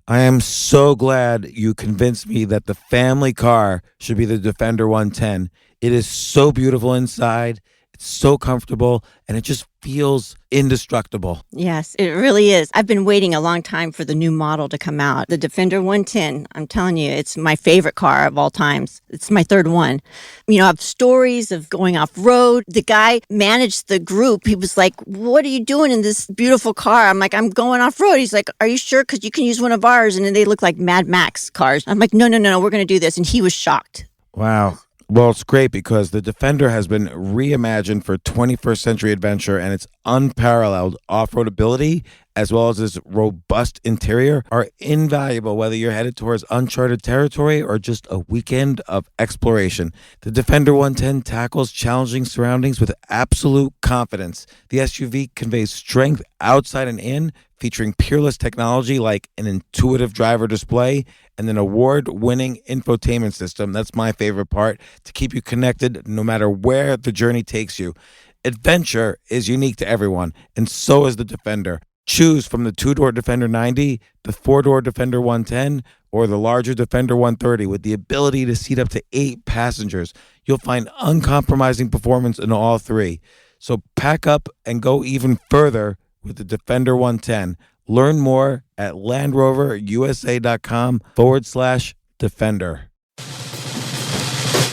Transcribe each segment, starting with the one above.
I am so glad you convinced me that the family car should be the Defender 110. It is so beautiful inside. It's so comfortable, and it just feels indestructible. Yes, it really is. I've been waiting a long time for the new model to come out. The Defender 110, I'm telling you, it's my favorite car of all times. It's my third one. You know, I have stories of going off-road. The guy managed the group. He was like, what are you doing in this beautiful car? I'm like, I'm going off-road. He's like, are you sure? Because you can use one of ours. And then they look like Mad Max cars. I'm like, no, we're going to do this. And he was shocked. Wow. Well, it's great because the Defender has been reimagined for 21st century adventure, and its unparalleled off-road ability, as well as its robust interior, are invaluable whether you're headed towards uncharted territory or just a weekend of exploration. The Defender 110 tackles challenging surroundings with absolute confidence. The SUV conveys strength outside and in, featuring peerless technology like an intuitive driver display and an award-winning infotainment system. That's my favorite part, to keep you connected no matter where the journey takes you. Adventure is unique to everyone, and so is the Defender. Choose from the two-door Defender 90, the four-door Defender 110, or the larger Defender 130 with the ability to seat up to 8 passengers. You'll find uncompromising performance in all three. So pack up and go even further with the Defender 110. Learn more at LandRoverUSA.com/Defender.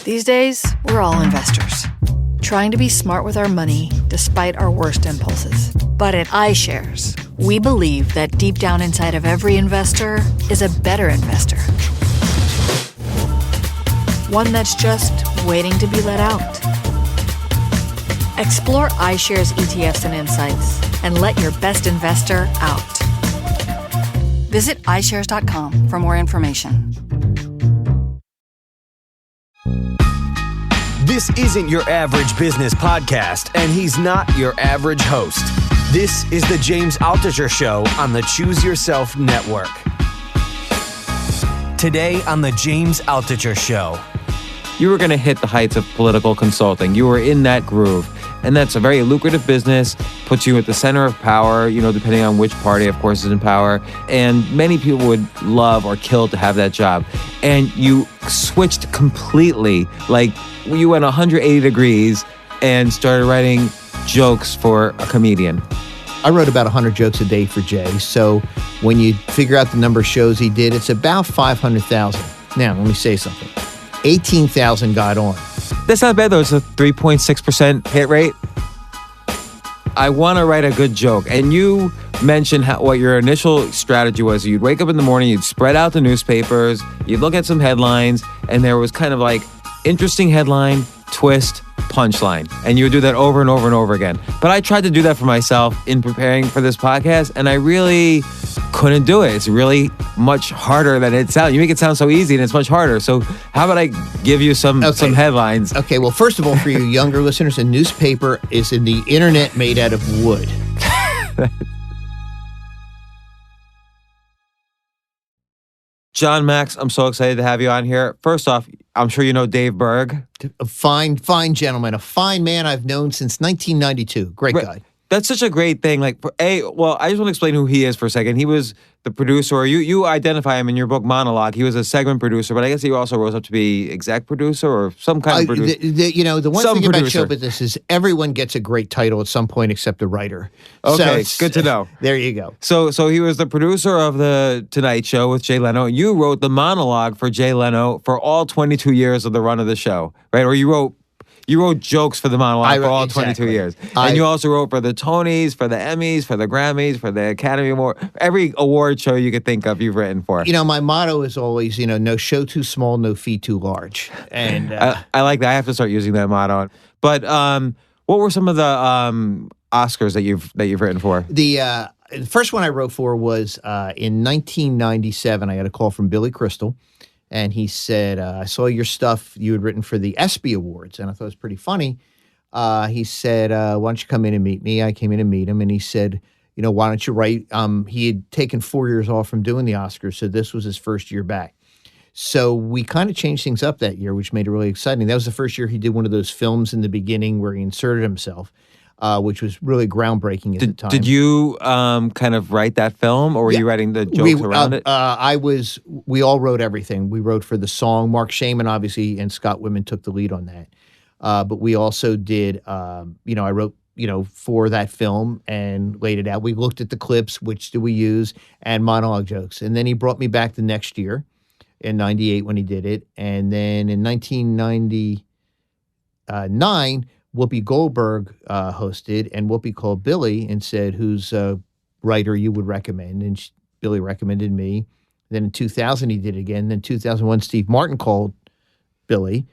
These days, we're all investors, trying to be smart with our money despite our worst impulses. But at iShares, we believe that deep down inside of every investor is a better investor. One that's just waiting to be let out. Explore iShares ETFs and insights and let your best investor out. Visit iShares.com for more information. This isn't your average business podcast, and he's not your average host. This is the James Altucher Show on the Choose Yourself Network. Today on the James Altucher Show. You were going to hit the heights of political consulting. You were in that groove. And that's a very lucrative business, puts you at the center of power, you know, depending on which party, of course, is in power. And many people would love or kill to have that job. And you switched completely, like you went 180 degrees and started writing jokes for a comedian. I wrote about 100 jokes a day for Jay. So when you figure out the number of shows he did, it's about 500,000. Now, let me say something. 18,000 got on. That's not bad, though. It's a 3.6% hit rate. I want to write a good joke. And you mentioned what your initial strategy was. You'd wake up in the morning, you'd spread out the newspapers, you'd look at some headlines, and there was kind of like interesting headline, twist, punchline. And you would do that over and over and over again. But I tried to do that for myself in preparing for this podcast, and I really couldn't do it. It's really much harder than it sounds. You make it sound so easy, and it's much harder. So how about I give you some headlines? Okay, well, first of all, for you younger listeners, a newspaper is in the internet made out of wood. Jon Macks, I'm so excited to have you on here. First off, I'm sure you know Dave Berg. A fine gentleman, a fine man I've known since 1992. Great guy. That's such a great thing. Like, I just want to explain who he is for a second. He was the producer, or you identify him in your book, Monologue. He was a segment producer, but I guess he also rose up to be exec producer or some kind of producer. The one thing about show business is everyone gets a great title at some point except the writer. Okay, good to know. There you go. So he was the producer of the Tonight Show with Jay Leno. You wrote the monologue for Jay Leno for all 22 years of the run of the show, right? Or you wrote jokes for the monologue for all 22 years. And you also wrote for the Tonys, for the Emmys, for the Grammys, for the Academy Award. Every award show you could think of, you've written for. You know, my motto is always, no show too small, no fee too large. And I like that. I have to start using that motto. But what were some of the Oscars that you've written for? The first one I wrote for was in 1997. I got a call from Billy Crystal. And he said, I saw your stuff you had written for the ESPY Awards. And I thought it was pretty funny. He said, why don't you come in and meet me? I came in and meet him. And he said, why don't you write? He had taken 4 years off from doing the Oscars. So this was his first year back. So we kind of changed things up that year, which made it really exciting. That was the first year he did one of those films in the beginning where he inserted himself. which was really groundbreaking at the time. Did you kind of write that film, or were you writing the jokes around it? We all wrote everything. We wrote for the song. Mark Shaman, obviously, and Scott Whitman took the lead on that. But we also did, I wrote, for that film and laid it out. We looked at the clips, which do we use, and monologue jokes. And then he brought me back the next year in 98 when he did it. And then in 1999, Whoopi Goldberg hosted, and Whoopi called Billy and said, who's a writer you would recommend? And Billy recommended me. Then in 2000, he did it again. Then 2001, Steve Martin called Billy.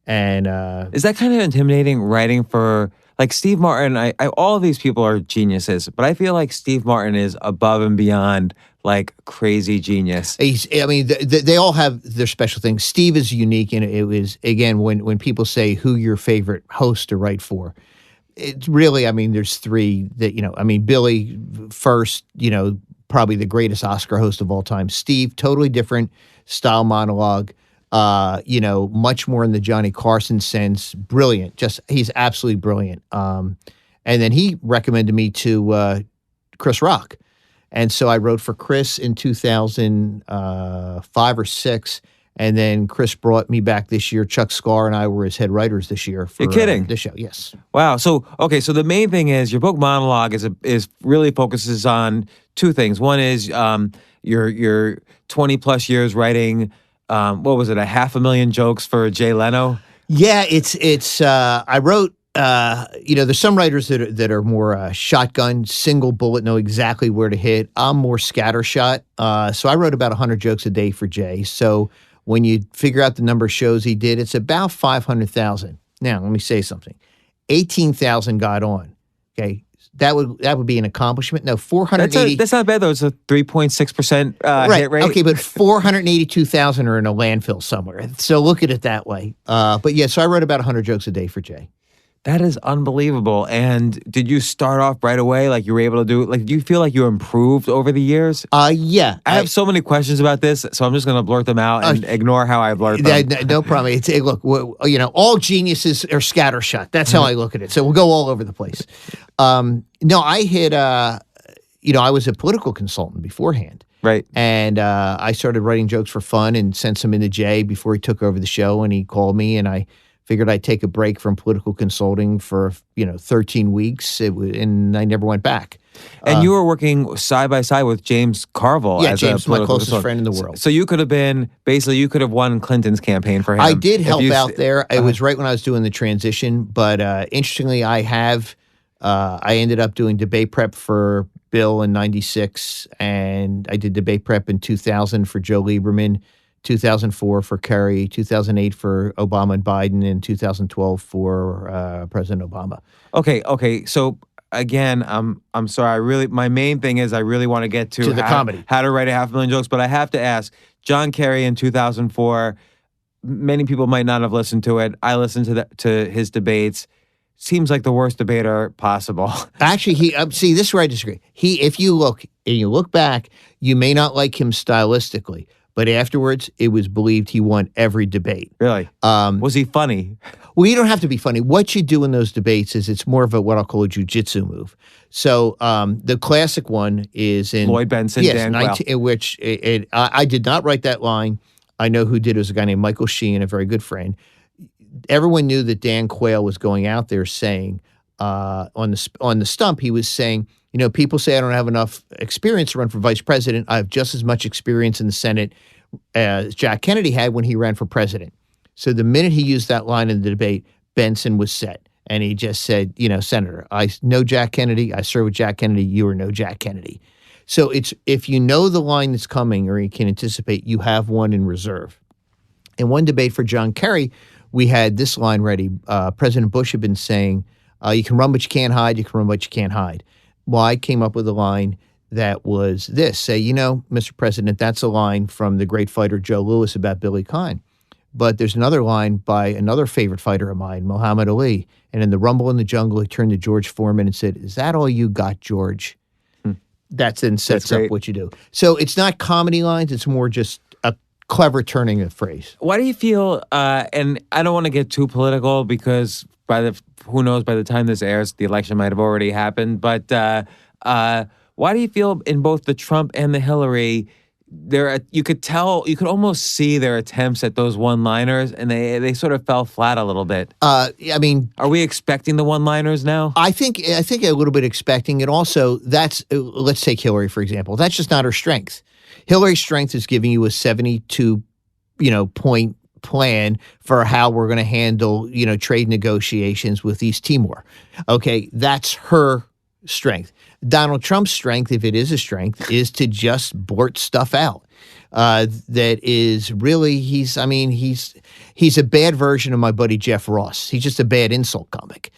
And is that kind of intimidating, writing for, like, Steve Martin? All of these people are geniuses, but I feel like Steve Martin is above and beyond, like, crazy genius. They all have their special things. Steve is unique, and it was, again, when people say who your favorite host to write for, it's really, there's three that, Billy first, probably the greatest Oscar host of all time. Steve, totally different style monologue, much more in the Johnny Carson sense. Brilliant. He's absolutely brilliant. And then he recommended me to Chris Rock. And so I wrote for Chris in 2005 or 6, and then Chris brought me back this year. Chuck Scar and I were his head writers this year for You're kidding. This show. Yes. Wow. So the main thing is your book Monologue is really focuses on two things. One is your 20 plus years writing. What was it? 500,000 jokes for Jay Leno. Yeah, it's. I wrote. There's some writers that are more shotgun, single bullet, know exactly where to hit. I'm more scattershot. So I wrote about 100 jokes a day for Jay. So when you figure out the number of shows he did, it's about 500,000. Now, let me say something. 18,000 got on. Okay. That would be an accomplishment. No, 480. That's not bad, though. It's a 3.6% hit rate. Okay, but 482,000 are in a landfill somewhere. So look at it that way. But yeah, so I wrote about 100 jokes a day for Jay. That is unbelievable. And did you start off right away? Like, you were able to do, like, do you feel like you improved over the years? Yeah. I have so many questions about this, so I'm just going to blurt them out and ignore how I blurt them. No problem. Look, all geniuses are scattershot. That's how I look at it. So we'll go all over the place. No, I hit, I was a political consultant beforehand. Right. And I started writing jokes for fun and sent some into Jay before he took over the show, and he called me, and I figured I'd take a break from political consulting for 13 weeks, and I never went back. And you were working side by side with James Carville. Yeah, as James, a my closest friend in the world. So you could have been, basically, you could have won Clinton's campaign for him. I did help out there. It was right when I was doing the transition. But interestingly, I ended up doing debate prep for Bill in 96, and I did debate prep in 2000 for Joe Lieberman, 2004 for Kerry, 2008 for Obama and Biden, and 2012 for President Obama. Okay. So again, I'm sorry. My main thing is I really want to get to the comedy, how to write 500,000 jokes, but I have to ask, John Kerry in 2004. Many people might not have listened to it. I listened to his debates. Seems like the worst debater possible. Actually, this is where I disagree. If you look back, you may not like him stylistically, but afterwards, it was believed he won every debate. Really? Was he funny? Well, you don't have to be funny. What you do in those debates is it's more of what I'll call a jiu-jitsu move. So the classic one is in Lloyd Benson, Dan Quayle. In which I did not write that line. I know who did. It was a guy named Michael Sheehan, a very good friend. Everyone knew that Dan Quayle was going out there saying on the stump, he was saying, people say I don't have enough experience to run for vice president. I have just as much experience in the Senate as Jack Kennedy had when he ran for president. So the minute he used that line in the debate, Benson was set. And he just said, Senator, I know Jack Kennedy. I served with Jack Kennedy. You are no Jack Kennedy. So it's, if you know the line that's coming or you can anticipate, you have one in reserve. In one debate for John Kerry, we had this line ready. President Bush had been saying, you can run but you can't hide, you can run but you can't hide. Well, I came up with a line that was this. Say, Mr. President, that's a line from the great fighter Joe Louis about Billy Conn. But there's another line by another favorite fighter of mine, Muhammad Ali. And in the Rumble in the Jungle, he turned to George Foreman and said, is that all you got, George? That then sets up what you do. So it's not comedy lines. It's more just a clever turning of phrase. Why do you feel, and I don't want to get too political because who knows, by the time this airs, the election might have already happened. But why do you feel in both the Trump and the Hillary, you could almost see their attempts at those one-liners, and they sort of fell flat a little bit. I mean, are we expecting the one-liners now? I think a little bit expecting it. Also, let's take Hillary for example. That's just not her strength. Hillary's strength is giving you a 72, point plan for how we're going to handle, trade negotiations with East Timor. Okay, that's her strength. Donald Trump's strength, if it is a strength, is to just blurt stuff out. That is really, he's a bad version of my buddy Jeff Ross. He's just a bad insult comic.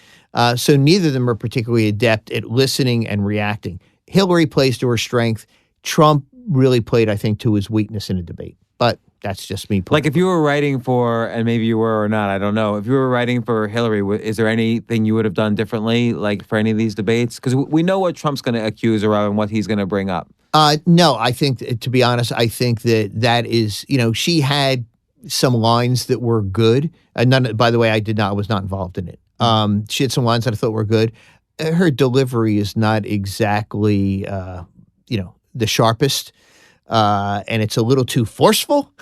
So neither of them are particularly adept at listening and reacting. Hillary plays to her strength. Trump really played, I think, to his weakness in a debate. But that's just me. Like if you were writing for, and maybe you were or not, I don't know. If you were writing for Hillary, is there anything you would have done differently, like for any of these debates? Because we know what Trump's going to accuse her of and what he's going to bring up. No, I think, to be honest, I think that is, she had some lines that were good. By the way, I was not involved in it. She had some lines that I thought were good. Her delivery is not exactly, the sharpest. And it's a little too forceful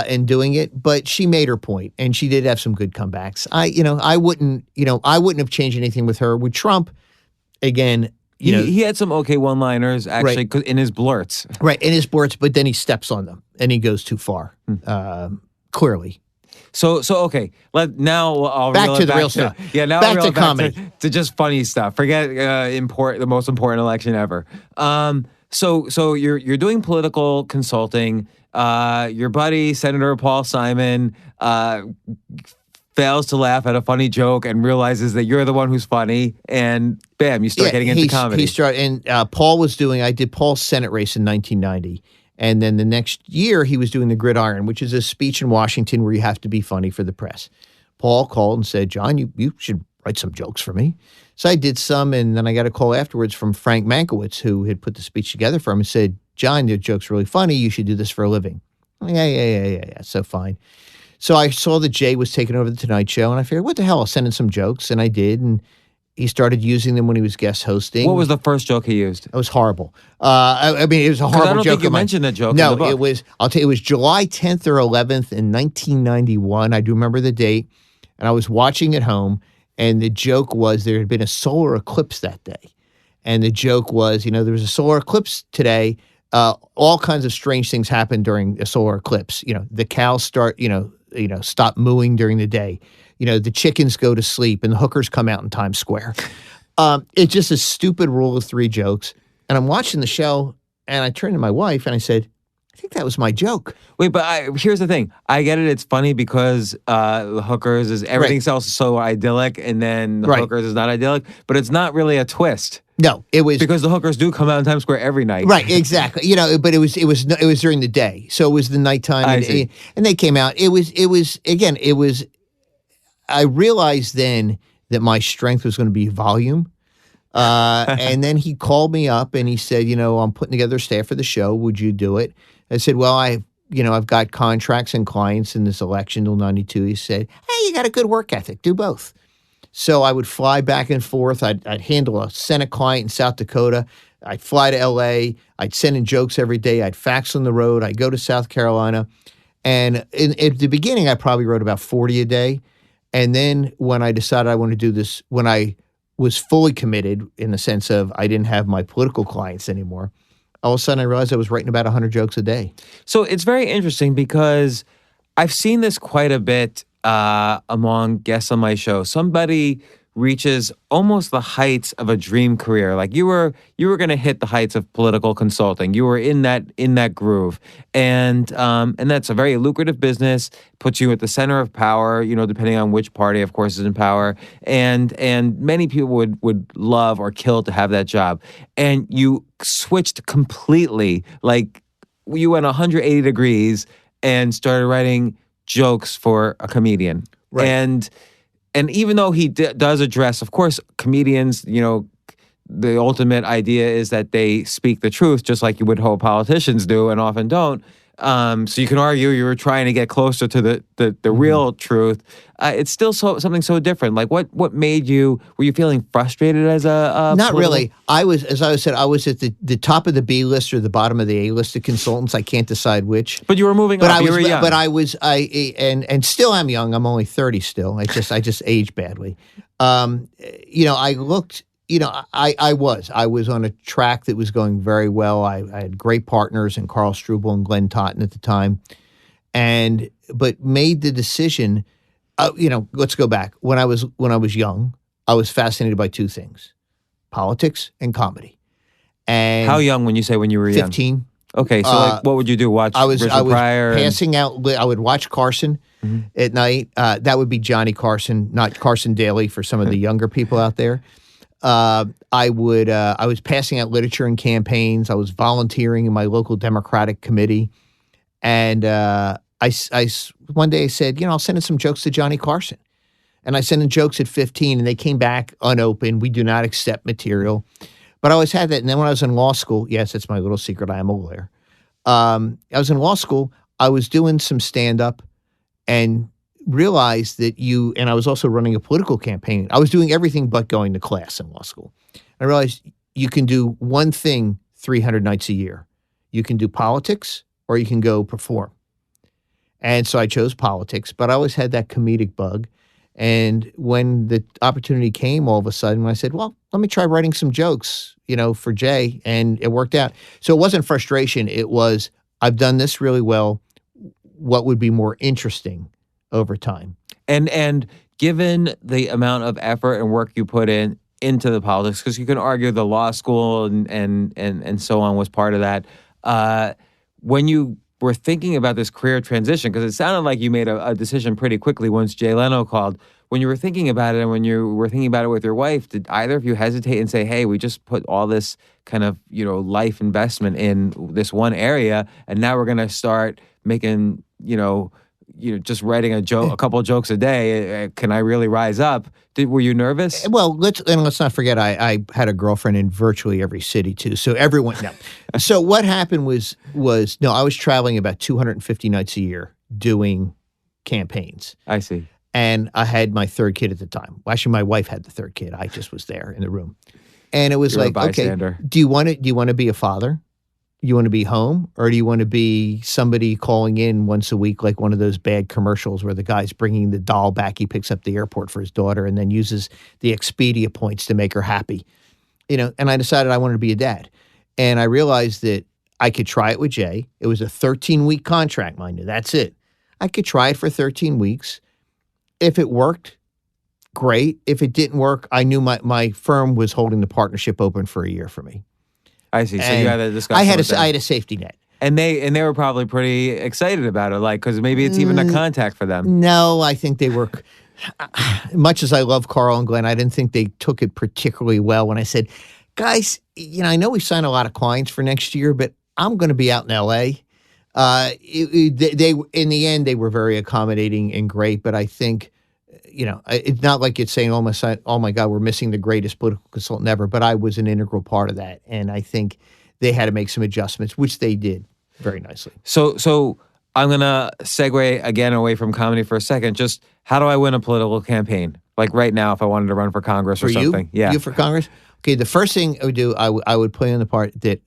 in doing it, but she made her point, and she did have some good comebacks. I wouldn't have changed anything with her. With Trump, again, he had some okay one-liners actually, right, in his blurts. Right, in his blurts, but then he steps on them and he goes too far. Clearly. So okay. Now I'll back to the real stuff. Yeah, now back to comedy, to just funny stuff. Forget the most important election ever. So you're doing political consulting. Your buddy, Senator Paul Simon, fails to laugh at a funny joke and realizes that you're the one who's funny, and bam, you start getting into comedy. Paul was doing. I did Paul's Senate race in 1990, and then the next year he was doing the Gridiron, which is a speech in Washington where you have to be funny for the press. Paul called and said, "John, you should write some jokes for me." So I did some, and then I got a call afterwards from Frank Mankiewicz, who had put the speech together for him, and said, "John, your joke's really funny. You should do this for a living." Yeah. So fine. So I saw that Jay was taking over the Tonight Show, and I figured, what the hell? I'll send in some jokes, and I did, and he started using them when he was guest hosting. What was the first joke he used? It was horrible. It was a horrible joke. I don't think you mentioned that joke. No, in the book. It was. I'll tell you, it was July 10th or 11th in 1991. I do remember the date, and I was watching at home. And the joke was there had been a solar eclipse that day. And the joke was, there was a solar eclipse today. All kinds of strange things happen during a solar eclipse. The cows start, stop mooing during the day. The chickens go to sleep and the hookers come out in Times Square. It's just a stupid rule of three jokes. And I'm watching the show and I turned to my wife and I said, I think that was my joke. Wait, but here's the thing. I get it. It's funny because the hookers is everything else is so idyllic, and then the hookers is not idyllic. But it's not really a twist. No, it was because the hookers do come out in Times Square every night. Right, exactly. But it was during the day, so it was the nighttime, and they came out. It was. I realized then that my strength was going to be volume. And then he called me up and he said, I'm putting together a staff for the show. Would you do it? I said, well, I've got contracts and clients in this election till 92. He said, hey, you got a good work ethic. Do both. So I would fly back and forth. I'd handle a Senate client in South Dakota. I'd fly to L.A. I'd send in jokes every day. I'd fax on the road. I'd go to South Carolina. And at the beginning, I probably wrote about 40 a day. And then when I decided I wanted to do this, when I was fully committed in the sense of I didn't have my political clients anymore, all of a sudden I realized I was writing about 100 jokes a day. So it's very interesting because I've seen this quite a bit among guests on my show. Somebody reaches almost the heights of a dream career. Like you were going to hit the heights of political consulting. You were in that groove, and that's a very lucrative business. Puts you at the center of power. Depending on which party, of course, is in power. And many people would love or kill to have that job. And you switched completely. Like you went 180 degrees and started writing jokes for a comedian. Right. And even though he does address, of course, comedians, the ultimate idea is that they speak the truth, just like you would hope politicians do and often don't. So you can argue you were trying to get closer to the real truth. It's still something so different. Like what made you? Were you feeling frustrated as a Not political- really. I was, as I said, I was at the top of the B list or the bottom of the A list of consultants. I can't decide which. But you were moving But up. I was, You were young. but I was, and still am young. I'm only 30 still. I just aged badly. I looked. I was on a track that was going very well. I had great partners in Carl Struble and Glenn Totten at the time, but made the decision. Let's go back. When I was young, I was fascinated by two things: politics and comedy. And How young when you say when you were young? 15. Okay, so what would you do? Watch I was Richard Pryor? passing out. I would watch Carson at night. That would be Johnny Carson, not Carson Daly for some of the younger people out there. I was passing out literature in campaigns. I was volunteering in my local Democratic committee. And one day I said, I'll send in some jokes to Johnny Carson. And I sent in jokes at 15 and they came back unopened. We do not accept material. But I always had that. And then when I was in law school, yes, it's my little secret, I am a lawyer. I was in law school. I was doing some stand-up and realized that and I was also running a political campaign. I was doing everything but going to class in law school. I realized you can do one thing 300 nights a year. You can do politics or you can go perform. And so I chose politics, but I always had that comedic bug. And when the opportunity came all of a sudden, I said, well, let me try writing some jokes, for Jay. And it worked out. So it wasn't frustration. It was, I've done this really well. What would be more interesting over time? And given the amount of effort and work you put into the politics, because you can argue the law school and so on was part of that. When you were thinking about this career transition, because it sounded like you made a decision pretty quickly once Jay Leno called. When you were thinking about it and when you were thinking about it with your wife, did either of you hesitate and say, hey, we just put all this kind of, life investment in this one area, and now we're going to start making, just writing a couple of jokes a day. Can I really rise up? Were you nervous? Well, let's not forget I had a girlfriend in virtually every city too. So everyone, no. So what happened was no, I was traveling about 250 nights a year doing campaigns. I see. And I had my third kid at the time. Well, actually, my wife had the third kid. I just was there in the room. And it was You're a like, okay, bystander. do you want to be a father? You want to be home, or do you want to be somebody calling in once a week, like one of those bad commercials where the guy's bringing the doll back, he picks up the airport for his daughter and then uses the Expedia points to make her happy? And I decided I wanted to be a dad. And I realized that I could try it with Jay. It was a 13-week contract, mind you. That's it. I could try it for 13 weeks. If it worked, great. If it didn't work, I knew my firm was holding the partnership open for a year for me. I see. So And you had a discussion. I had with them. I had a safety net. And they were probably pretty excited about it, like, because maybe it's even a contact for them. No, I think they were. Much as I love Carl and Glenn, I didn't think they took it particularly well when I said, guys, I know we signed a lot of clients for next year, but I'm going to be out in L.A. They in the end, they were very accommodating and great, but I think, it's not like it's saying, oh my God, we're missing the greatest political consultant ever, but I was an integral part of that. And I think they had to make some adjustments, which they did very nicely. So I'm going to segue again away from comedy for a second. Just how do I win a political campaign? Like right now, if I wanted to run for Congress or something. Yeah. You for Congress? Okay, the first thing I would do, I would play on the part that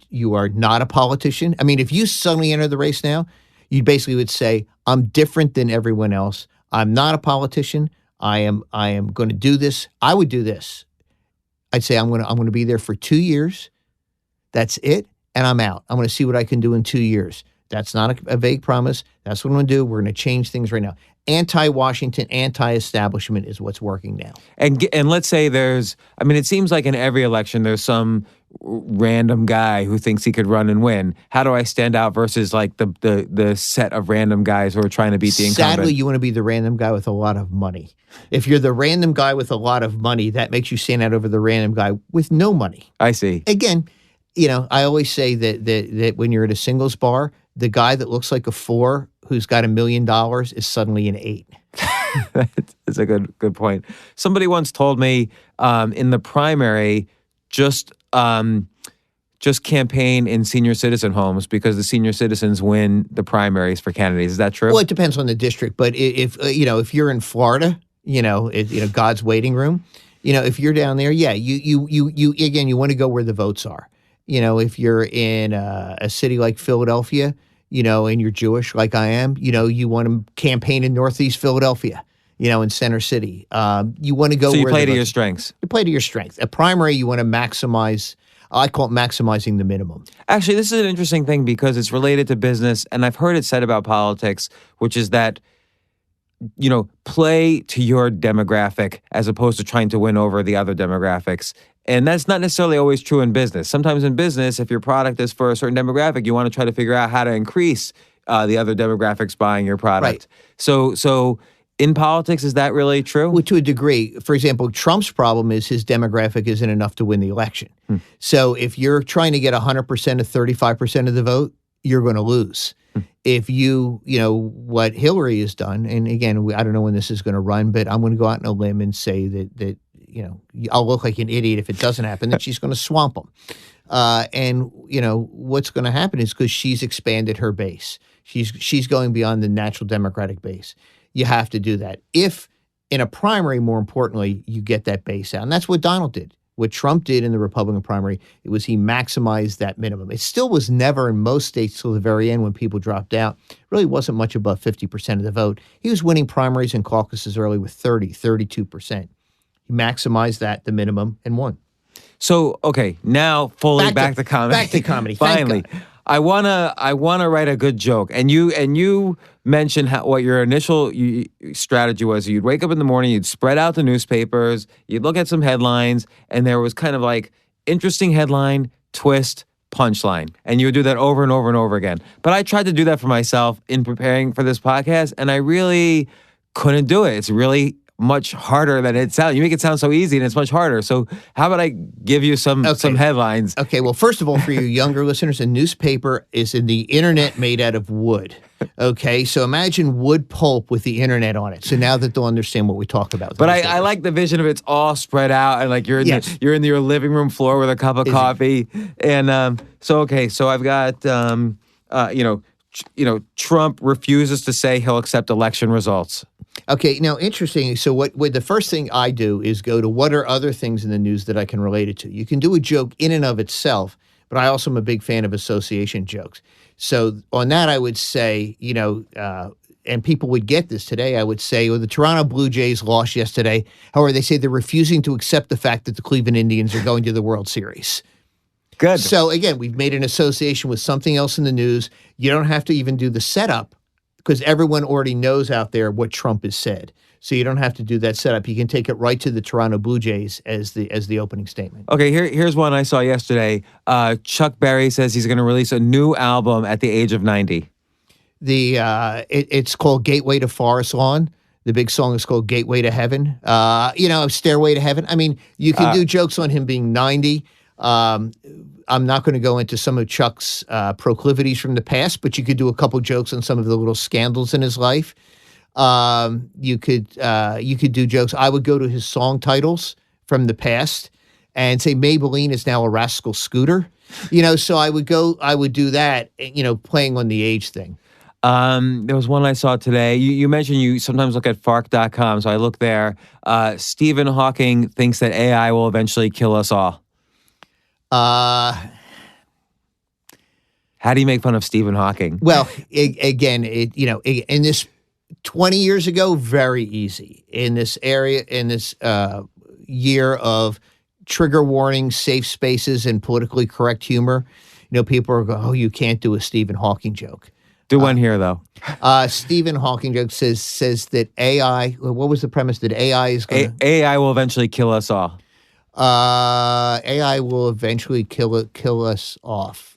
you are not a politician. I mean, if you suddenly enter the race now, you basically would say, I'm different than everyone else. I'm not a politician. I am going to do this. I would do this. I'd say I'm going to be there for 2 years. That's it, and I'm out. I'm going to see what I can do in 2 years. That's not a vague promise. That's what I'm going to do. We're going to change things right now. Anti-Washington, anti-establishment is what's working now. And let's say it seems like in every election there's some random guy who thinks he could run and win. How do I stand out versus like the set of random guys who are trying to beat the incumbent? Sadly, you want to be the random guy with a lot of money. If you're the random guy with a lot of money, that makes you stand out over the random guy with no money. I see. Again, I always say that when you're at a singles bar, the guy that looks like a 4 who's got $1 million is suddenly an 8. That's a good point. Somebody once told me in the primary, just just campaign in senior citizen homes because the senior citizens win the primaries for candidates. Is that true? Well, it depends on the district, but if you're in Florida, God's waiting room, if you're down there, yeah, you again, you want to go where the votes are. If you're in a city like Philadelphia, and you're Jewish like I am, you want to campaign in Northeast Philadelphia, in Center City. You want to go. So you where play to your strengths. You play to your strength. A primary, you want to maximize. I call it maximizing the minimum. Actually, this is an interesting thing because it's related to business, and I've heard it said about politics, which is that, play to your demographic as opposed to trying to win over the other demographics. And that's not necessarily always true in business. Sometimes in business, if your product is for a certain demographic, you want to try to figure out how to increase the other demographics buying your product. Right. So in politics, is that really true? Well, to a degree. For example, Trump's problem is his demographic isn't enough to win the election. So if you're trying to get 100% of 35% of the vote, you're going to lose. If what Hillary has done, and again, I don't know when this is going to run, but I'm going to go out on a limb and say that I'll look like an idiot if it doesn't happen, that she's going to swamp them. And what's going to happen is because she's expanded her base. She's going beyond the natural Democratic base. You have to do that. If in a primary, more importantly, you get that base out. And that's what Donald did. What Trump did in the Republican primary, it was he maximized that minimum. It still was never in most states till the very end when people dropped out. Really wasn't much above 50% of the vote. He was winning primaries and caucuses early with 32%. He maximized that, the minimum, and won. So, okay, now fully back to comedy. Back to comedy. Finally. I wanna write a good joke, and you mentioned what your initial strategy was. You'd wake up in the morning, you'd spread out the newspapers, you'd look at some headlines, and there was kind of like interesting headline, twist, punchline, and you would do that over and over and over again. But I tried to do that for myself in preparing for this podcast, and I really couldn't do it. It's really much harder than it sounds. You make it sound so easy, and it's much harder. So how about I give you some headlines? Okay, well, first of all, for your younger listeners, a newspaper is in the internet made out of wood. Okay, so imagine wood pulp with the internet on it. So now that they'll understand what we talk about. But I like the vision of it's all spread out, and like you're in your living room floor with a cup of coffee. And so I've got Trump refuses to say he'll accept election results. Okay, now interesting. So what the first thing I do is go to what are other things in the news that I can relate it to. You can do a joke in and of itself, but I also am a big fan of association jokes. So on that, I would say, and people would get this today, I would say, the Toronto Blue Jays lost yesterday. However, they say they're refusing to accept the fact that the Cleveland Indians are going to the World Series. Good. So again, we've made an association with something else in the news. You don't have to even do the setup because everyone already knows out there what Trump has said. So you don't have to do that setup. You can take it right to the Toronto Blue Jays as the opening statement. Okay, here's one I saw yesterday. Chuck Berry says he's going to release a new album at the age of 90. It's called Gateway to Forest Lawn. The big song is called Gateway to Heaven. Stairway to Heaven. I mean, you can do jokes on him being 90. I'm not going to go into some of Chuck's proclivities from the past, but you could do a couple jokes on some of the little scandals in his life. You could do jokes. I would go to his song titles from the past and say Maybelline is now a rascal scooter. So I would do that, playing on the age thing. There was one I saw today. You mentioned you sometimes look at fark.com, so I looked there. Stephen Hawking thinks that AI will eventually kill us all. How do you make fun of Stephen Hawking? Well, again, in this 20 years ago, very easy. In this area, in this year of trigger warnings, safe spaces, and politically correct humor, people are going, "Oh, you can't do a Stephen Hawking joke." Do one here, though. Stephen Hawking joke says that AI. What was the premise? That AI is going AI will eventually kill us all. AI will eventually kill us off.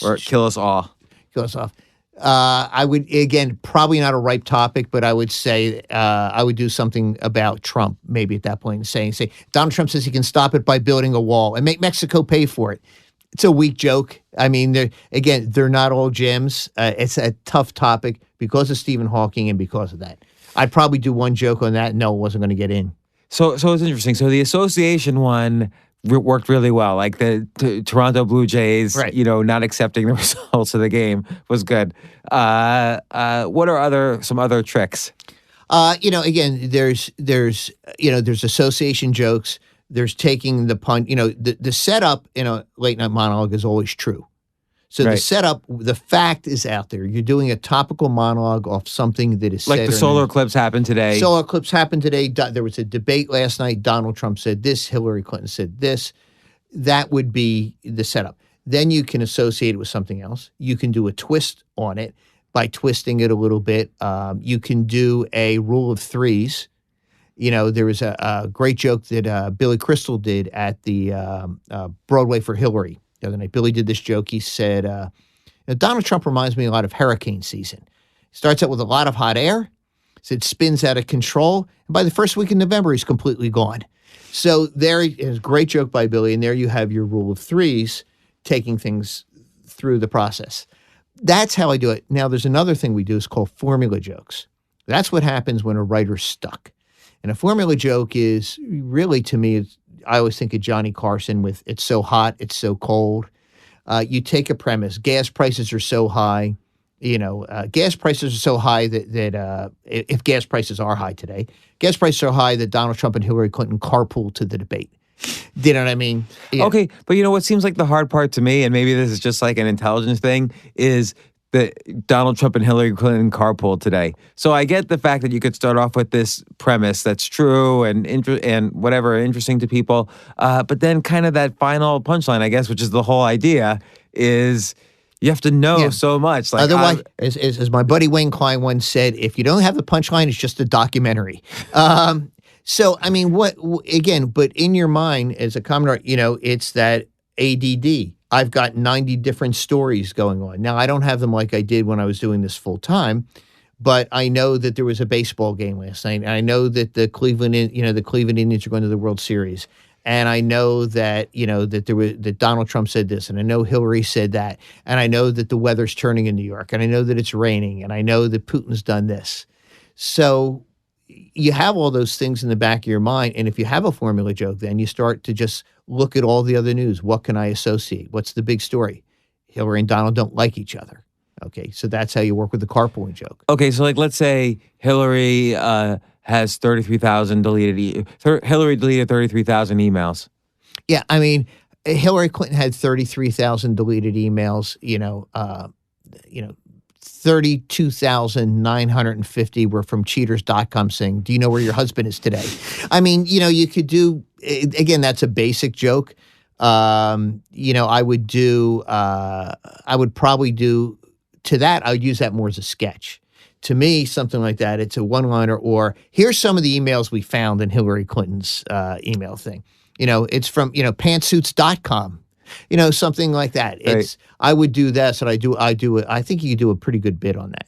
Or kill us all. Kill us off. I would, again, probably not a ripe topic, but I would say I would do something about Trump maybe at that point and say, Donald Trump says he can stop it by building a wall and make Mexico pay for it. It's a weak joke. I mean, they're not all gems. It's a tough topic because of Stephen Hawking and because of that. I'd probably do one joke on that. No, it wasn't going to get in. So it's interesting. So the association one worked really well. Like the Toronto Blue Jays, Right. not accepting the results of the game was good. What are some other tricks? Again, there's association jokes. There's taking the pun. The setup in a late night monologue is always true. So the Right. setup, the fact is out there. You're doing a topical monologue off something that is Like said the or solar not. eclipse happened today. Solar eclipse happened today. There was a debate last night. Donald Trump said this. Hillary Clinton said this. That would be the setup. Then you can associate it with something else. You can do a twist on it by twisting it a little bit. You can do a rule of threes. There was a great joke that Billy Crystal did at the Broadway for Hillary the other night. Billy did this joke. He said, Donald Trump reminds me a lot of hurricane season. Starts out with a lot of hot air. It spins out of control. And by the first week in November, he's completely gone. So there is a great joke by Billy. And there you have your rule of threes, taking things through the process. That's how I do it. Now, there's another thing we do is called formula jokes. That's what happens when a writer's stuck. And a formula joke is really, to me, I always think of Johnny Carson with "It's so hot, it's so cold." You take a premise. Gas prices are so high. Gas prices are so high that if gas prices are high today, gas prices are high that Donald Trump and Hillary Clinton carpool to the debate. Do you know what I mean? Yeah. Okay, but what seems like the hard part to me, and maybe this is just like an intelligence thing, is that Donald Trump and Hillary Clinton carpool today. So I get the fact that you could start off with this premise that's true and whatever, interesting to people, but then kind of that final punchline, I guess, which is the whole idea, is you have to know so much. Like, otherwise, as my buddy Wayne Klein once said, if you don't have the punchline, it's just a documentary. So, I mean, but in your mind as a common, it's that ADD. I've got 90 different stories going on. Now, I don't have them like I did when I was doing this full time, but I know that there was a baseball game last night. And I know that the Cleveland Indians are going to the World Series. And I know that, that Donald Trump said this, and I know Hillary said that, and I know that the weather's turning in New York, and I know that it's raining, and I know that Putin's done this. So you have all those things in the back of your mind, and if you have a formula joke, then you start to just look at all the other news. What can I associate? What's the big story? Hillary and Donald don't like each other. Okay, so that's how you work with the carpooling joke. Okay, so let's say Hillary has 33,000 deleted. Hillary deleted 33,000 emails. Yeah, I mean, Hillary Clinton had 33,000 deleted emails. 32,950 were from cheaters.com saying, "Do you know where your husband is today?" I mean, you could do, again, that's a basic joke. I would probably do to that. I would use that more as a sketch. To me, something like that, it's a one-liner, or here's some of the emails we found in Hillary Clinton's email thing. It's from, pantsuits.com. Something like that. Right. I would do this, and I think you could do a pretty good bit on that.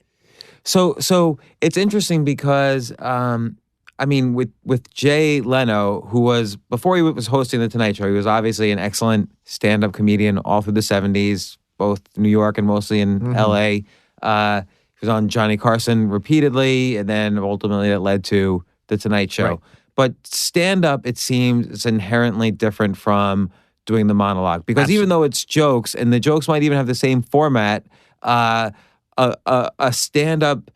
So it's interesting because, with Jay Leno, who was, before he was hosting The Tonight Show, he was obviously an excellent stand-up comedian all through the 70s, both New York and mostly in L.A. He was on Johnny Carson repeatedly, and then ultimately it led to The Tonight Show. Right. But stand-up, it seems, is inherently different from doing the monologue. Because Absolutely. even though it's jokes, and the jokes might even have the same format, a stand-up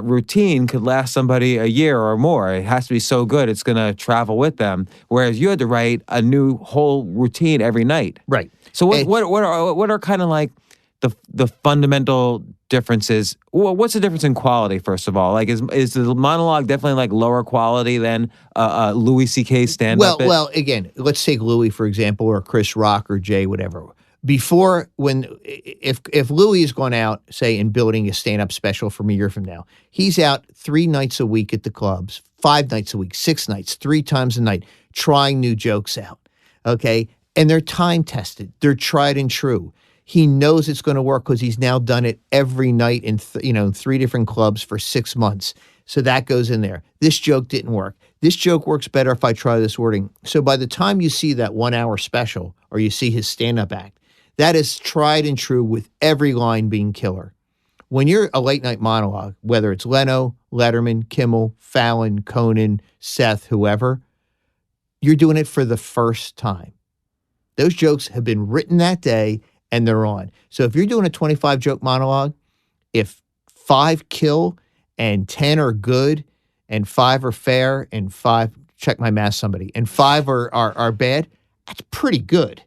routine could last somebody a year or more. It has to be so good, it's going to travel with them. Whereas you had to write a new whole routine every night. Right. So what are kind of like the fundamental differences? Well, what's the difference in quality, first of all? Like, is the monologue definitely like lower quality than Louis C.K. stand-up? Well, again, let's take Louis, for example, or Chris Rock or Jay, whatever. Before, if Louis is going out, say, and building a stand-up special from a year from now, he's out 3 nights a week at the clubs, 5 nights a week, 6 nights, 3 times a night, trying new jokes out, okay? And they're time-tested. They're tried and true. He knows it's going to work because he's now done it every night in 3 different clubs for 6 months. So that goes in there. This joke didn't work. This joke works better if I try this wording. So by the time you see that 1-hour special or you see his stand-up act, that is tried and true with every line being killer. When you're a late-night monologue, whether it's Leno, Letterman, Kimmel, Fallon, Conan, Seth, whoever, you're doing it for the first time. Those jokes have been written that day and they're on. So if you're doing a 25 joke monologue, if 5 kill and 10 are good and 5 are fair and 5, check my math somebody, and 5 are bad, that's pretty good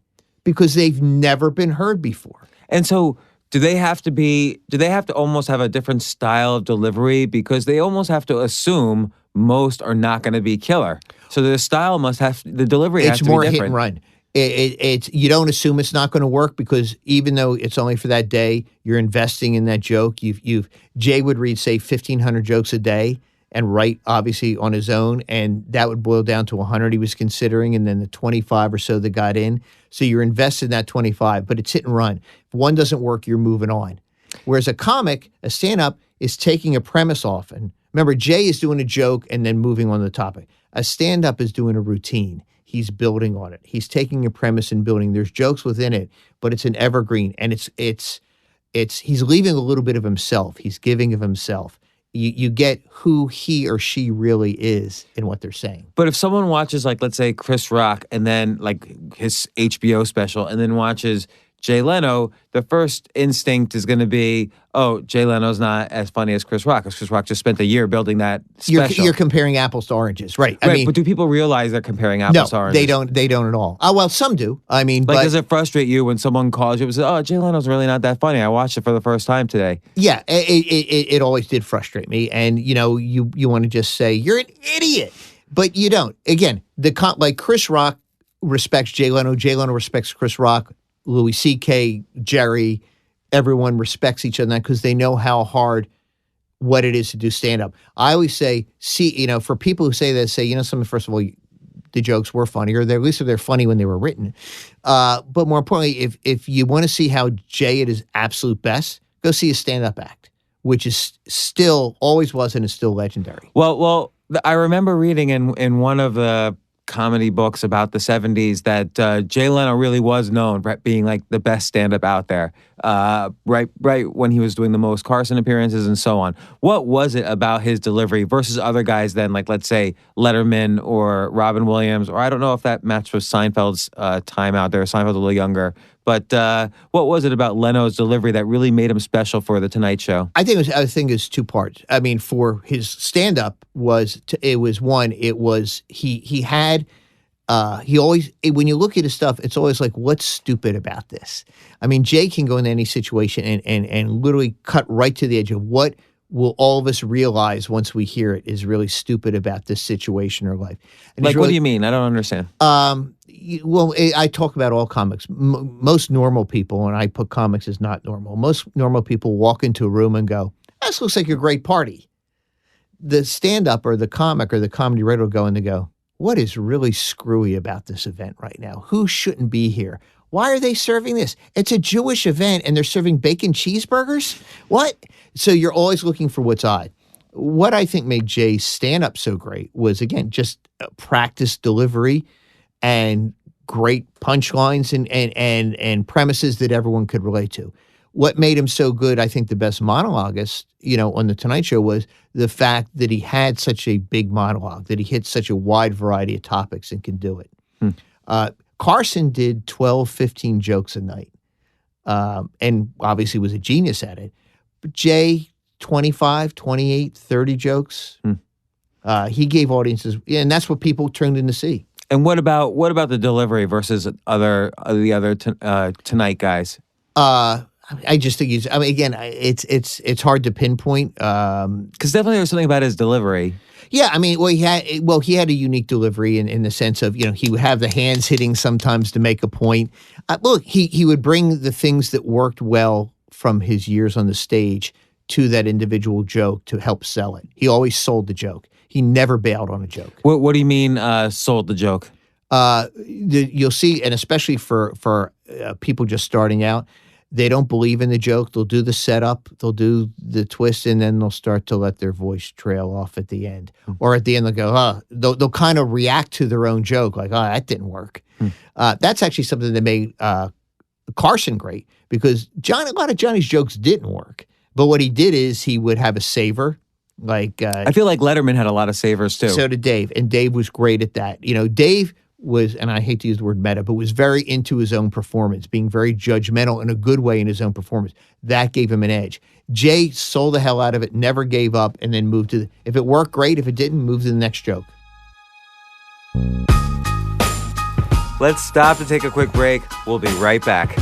because they've never been heard before. And so do they have to almost have a different style of delivery because they almost have to assume most are not going to be killer. So the style the delivery has to be different. It's more hit and run. It's you don't assume it's not going to work because even though it's only for that day, you're investing in that joke. Jay would read, say, 1,500 jokes a day and write, obviously, on his own, and that would boil down to 100 he was considering, and then the 25 or so that got in. So you're invested in that 25, but it's hit and run. If one doesn't work, you're moving on. Whereas a comic, a stand-up, is taking a premise off. And remember, Jay is doing a joke and then moving on to the topic. A stand-up is doing a routine. He's building on it. He's taking a premise and building. There's jokes within it, but it's an evergreen, and it's he's leaving a little bit of himself. He's giving of himself. You get who he or she really is in what they're saying. But if someone watches, like, let's say Chris Rock and then like his HBO special and then watches Jay Leno, the first instinct is going to be, oh, Jay Leno's not as funny as Chris Rock, because Chris Rock just spent a year building that special. You're comparing apples to oranges, right? Right, but do people realize they're comparing apples to oranges? No, they don't at all. Oh, well, some do. I mean, does it frustrate you when someone calls you and says, oh, Jay Leno's really not that funny? I watched it for the first time today. Yeah, it always did frustrate me. And, you want to just say, you're an idiot. But you don't. Again, like Chris Rock respects Jay Leno. Jay Leno respects Chris Rock. Louis C.K., Jerry, everyone respects each other because they know how hard what it is to do stand-up. I always say, for people who say that, something, first of all, the jokes were funny, or at least they're funny when they were written. But more importantly, if you want to see how Jay at his absolute best, go see a stand-up act, which is still, always was and is still legendary. Well, I remember reading in one of the comedy books about the 70s that Jay Leno really was known for being like the best stand-up out there, right when he was doing the most Carson appearances and so on. What was it about his delivery versus other guys then, like, let's say Letterman or Robin Williams, or I don't know if that matched with Seinfeld's time out there. Seinfeld's a little younger. But what was it about Leno's delivery that really made him special for The Tonight Show? I think it's two parts. I mean, for his stand-up he had he always, when you look at his stuff, it's always like, what's stupid about this? I mean, Jay can go into any situation and literally cut right to the edge of what will all of us realize once we hear it is really stupid about this situation or life. And like, what do you mean? I don't understand. I talk about all comics. Most normal people, and I put comics as not normal, most normal people walk into a room and go, this looks like a great party. The stand-up or the comic or the comedy writer will go and they go, what is really screwy about this event right now? Who shouldn't be here? Why are they serving this? It's a Jewish event and they're serving bacon cheeseburgers? What? So you're always looking for what's odd. What I think made Jay's stand-up so great was, again, just practice delivery and great punchlines and premises that everyone could relate to. What made him so good, I think the best monologuist, on The Tonight Show, was the fact that he had such a big monologue, that he hit such a wide variety of topics and can do it. Carson did 12, 15 jokes a night, and obviously was a genius at it. But Jay, 25, 28, 30 jokes. He gave audiences, and that's what people tuned in to see. And what about the delivery versus the other Tonight guys? I just think it's hard to pinpoint. Because definitely there's something about his delivery. Yeah, I mean, he had a unique delivery in the sense of, he would have the hands hitting sometimes to make a point. Look, he would bring the things that worked well from his years on the stage to that individual joke to help sell it. He always sold the joke. He never bailed on a joke. What do you mean sold the joke? You'll see, and especially for people just starting out, they don't believe in the joke. They'll do the setup, they'll do the twist, and then they'll start to let their voice trail off at the end. Or at the end, they'll go, they'll kind of react to their own joke, like, that didn't work. That's actually something that made Carson great, because a lot of Johnny's jokes didn't work. But what he did is he would have a saver. Like I feel like Letterman had a lot of savers too. So did Dave, and Dave was great at that. Dave was, and I hate to use the word meta, but was very into his own performance, being very judgmental in a good way in his own performance. That gave him an edge. Jay sold the hell out of it, never gave up, and then moved to, if it worked, great. If it didn't, move to the next joke. Let's stop to take a quick break. We'll be right back.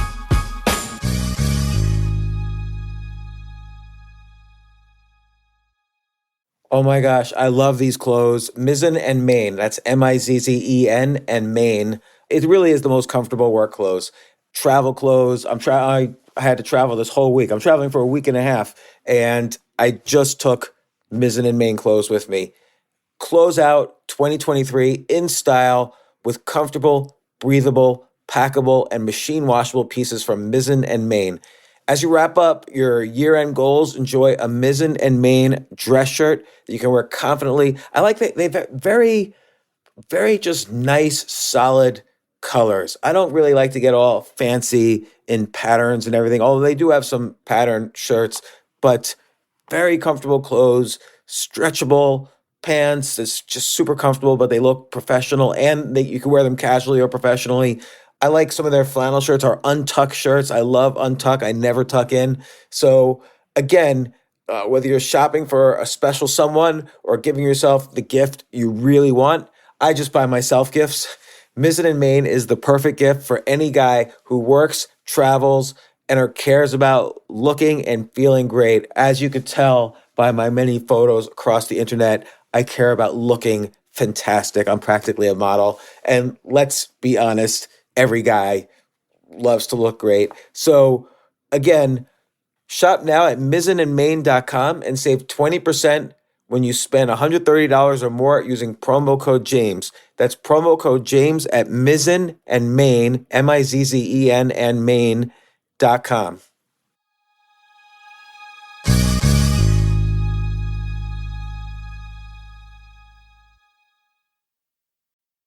Oh my gosh, I love these clothes. Mizzen and Main. That's Mizzen and Main. It really is the most comfortable work clothes. Travel clothes. I had to travel this whole week. I'm traveling for a week and a half, and I just took Mizzen and Main clothes with me. Close out 2023 in style with comfortable, breathable, packable, and machine washable pieces from Mizzen and Main. As you wrap up your year-end goals, enjoy a Mizzen and Main dress shirt that you can wear confidently. I like that they've very, very just nice, solid colors. I don't really like to get all fancy in patterns and everything, although they do have some pattern shirts, but very comfortable clothes, stretchable pants. It's just super comfortable, but they look professional, and you can wear them casually or professionally. I like some of their flannel shirts or untuck shirts. I love untuck. I never tuck in. So again, whether you're shopping for a special someone or giving yourself the gift you really want, I just buy myself gifts. Mizzen and Main is the perfect gift for any guy who works, travels, and or cares about looking and feeling great. As you could tell by my many photos across the internet, I care about looking fantastic. I'm practically a model. And let's be honest, every guy loves to look great. So again, shop now at mizzenandmain.com and save 20% when you spend $130 or more using promo code James. That's promo code James at Mizzen and Main, Mizzen and Main.com.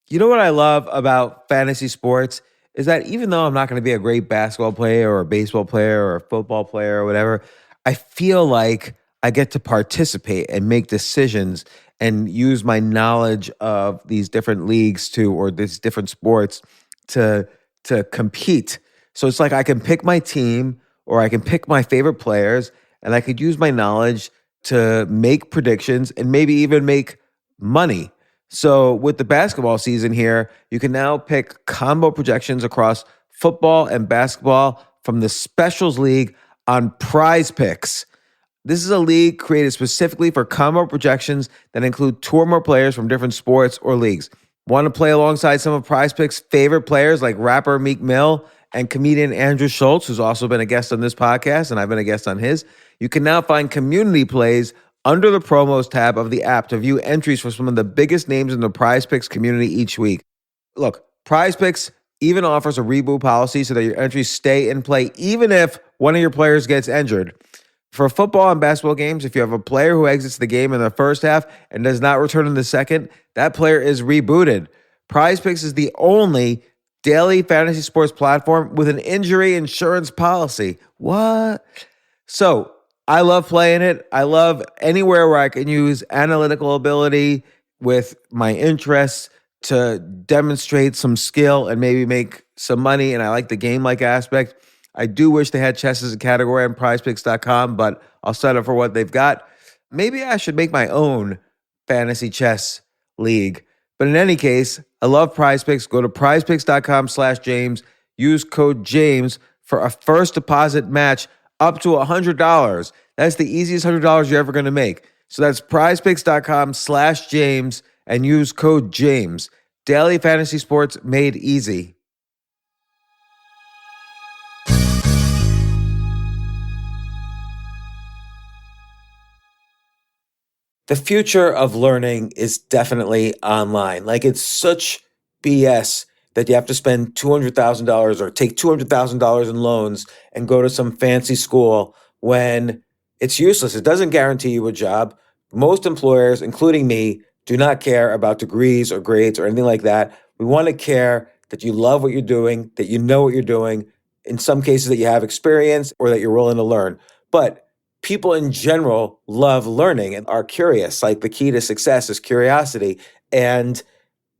You know what I love about fantasy sports is that even though I'm not going to be a great basketball player or a baseball player or a football player or whatever, I feel like I get to participate and make decisions and use my knowledge of these different leagues or these different sports to compete. So it's like I can pick my team or I can pick my favorite players, and I could use my knowledge to make predictions and maybe even make money. So with the basketball season here, you can now pick combo projections across football and basketball from the Specials League on Prize Picks. This is a league created specifically for combo projections that include two or more players from different sports or leagues. Want to play alongside some of Prize Picks' favorite players like rapper Meek Mill and comedian Andrew Schultz, who's also been a guest on this podcast, and I've been a guest on his? You can now find community plays under the promos tab of the app to view entries for some of the biggest names in the Prize Picks community each week. Look, Prize Picks even offers a reboot policy so that your entries stay in play even if one of your players gets injured. For football and basketball games, if you have a player who exits the game in the first half and does not return in the second, that player is rebooted. Prize Picks is the only daily fantasy sports platform with an injury insurance policy. What? So, I love playing it. I love anywhere where I can use analytical ability with my interests to demonstrate some skill and maybe make some money. And I like the game-like aspect. I do wish they had chess as a category on prizepicks.com, but I'll settle for what they've got. Maybe I should make my own fantasy chess league. But in any case, I love Prize Picks. Go to prizepicks.com/James. Use code James for a first deposit match up to $100. That's the easiest $100 you're ever going to make. So that's prizepicks.com/James and use code James. Daily fantasy sports made easy. The future of learning is definitely online. Like, it's such BS that you have to spend $200,000 or take $200,000 in loans and go to some fancy school when it's useless. It doesn't guarantee you a job. Most employers, including me, do not care about degrees or grades or anything like that. We want to care that you love what you're doing, that you know what you're doing, in some cases that you have experience or that you're willing to learn. But people in general love learning and are curious. Like, the key to success is curiosity. And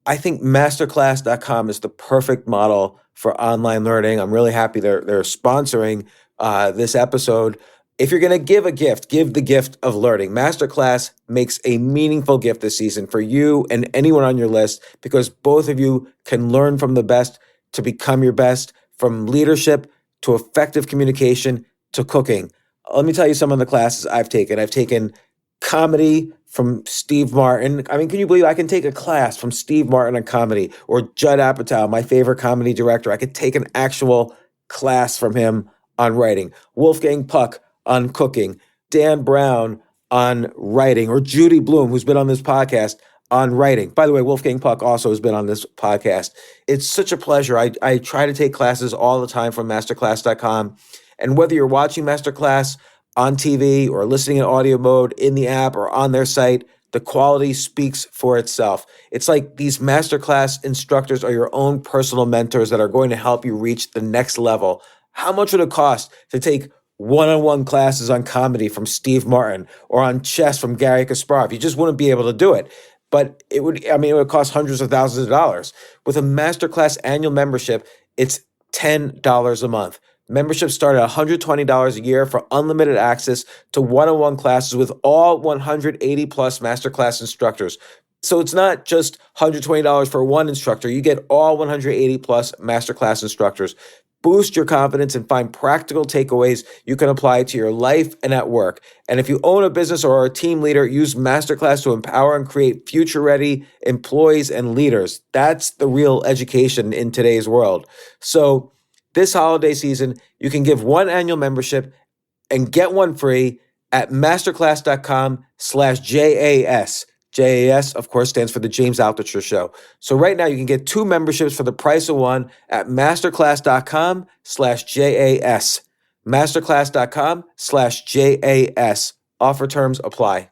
I think masterclass.com is the perfect model for online learning. I'm really happy they're sponsoring this episode. If you're going to give a gift, give the gift of learning. Masterclass makes a meaningful gift this season for you and anyone on your list because both of you can learn from the best to become your best, from leadership to effective communication to cooking. Let me tell you some of the classes I've taken. I've taken comedy from Steve Martin. I mean, can you believe I can take a class from Steve Martin on comedy, or Judd Apatow, my favorite comedy director? I could take an actual class from him on writing. Wolfgang Puck on cooking. Dan Brown on writing, or Judy Bloom, who's been on this podcast, on writing. By the way, Wolfgang Puck also has been on this podcast. It's such a pleasure. I try to take classes all the time from masterclass.com. And whether you're watching Masterclass on TV or listening in audio mode in the app or on their site, the quality speaks for itself. It's like these Masterclass instructors are your own personal mentors that are going to help you reach the next level. How much would it cost to take one-on-one classes on comedy from Steve Martin or on chess from Gary Kasparov? You just wouldn't be able to do it. But it would cost hundreds of thousands of dollars. With a Masterclass annual membership, it's $10 a month. Memberships start at $120 a year for unlimited access to one-on-one classes with all 180 plus Masterclass instructors. So it's not just $120 for one instructor. You get all 180 plus Masterclass instructors. Boost your confidence and find practical takeaways you can apply to your life and at work. And if you own a business or are a team leader, use Masterclass to empower and create future-ready employees and leaders. That's the real education in today's world. So this holiday season, you can give one annual membership and get one free at masterclass.com/JAS. JAS, of course, stands for the James Altucher Show. So right now you can get two memberships for the price of one at masterclass.com/JAS. Masterclass.com/JAS. Offer terms apply.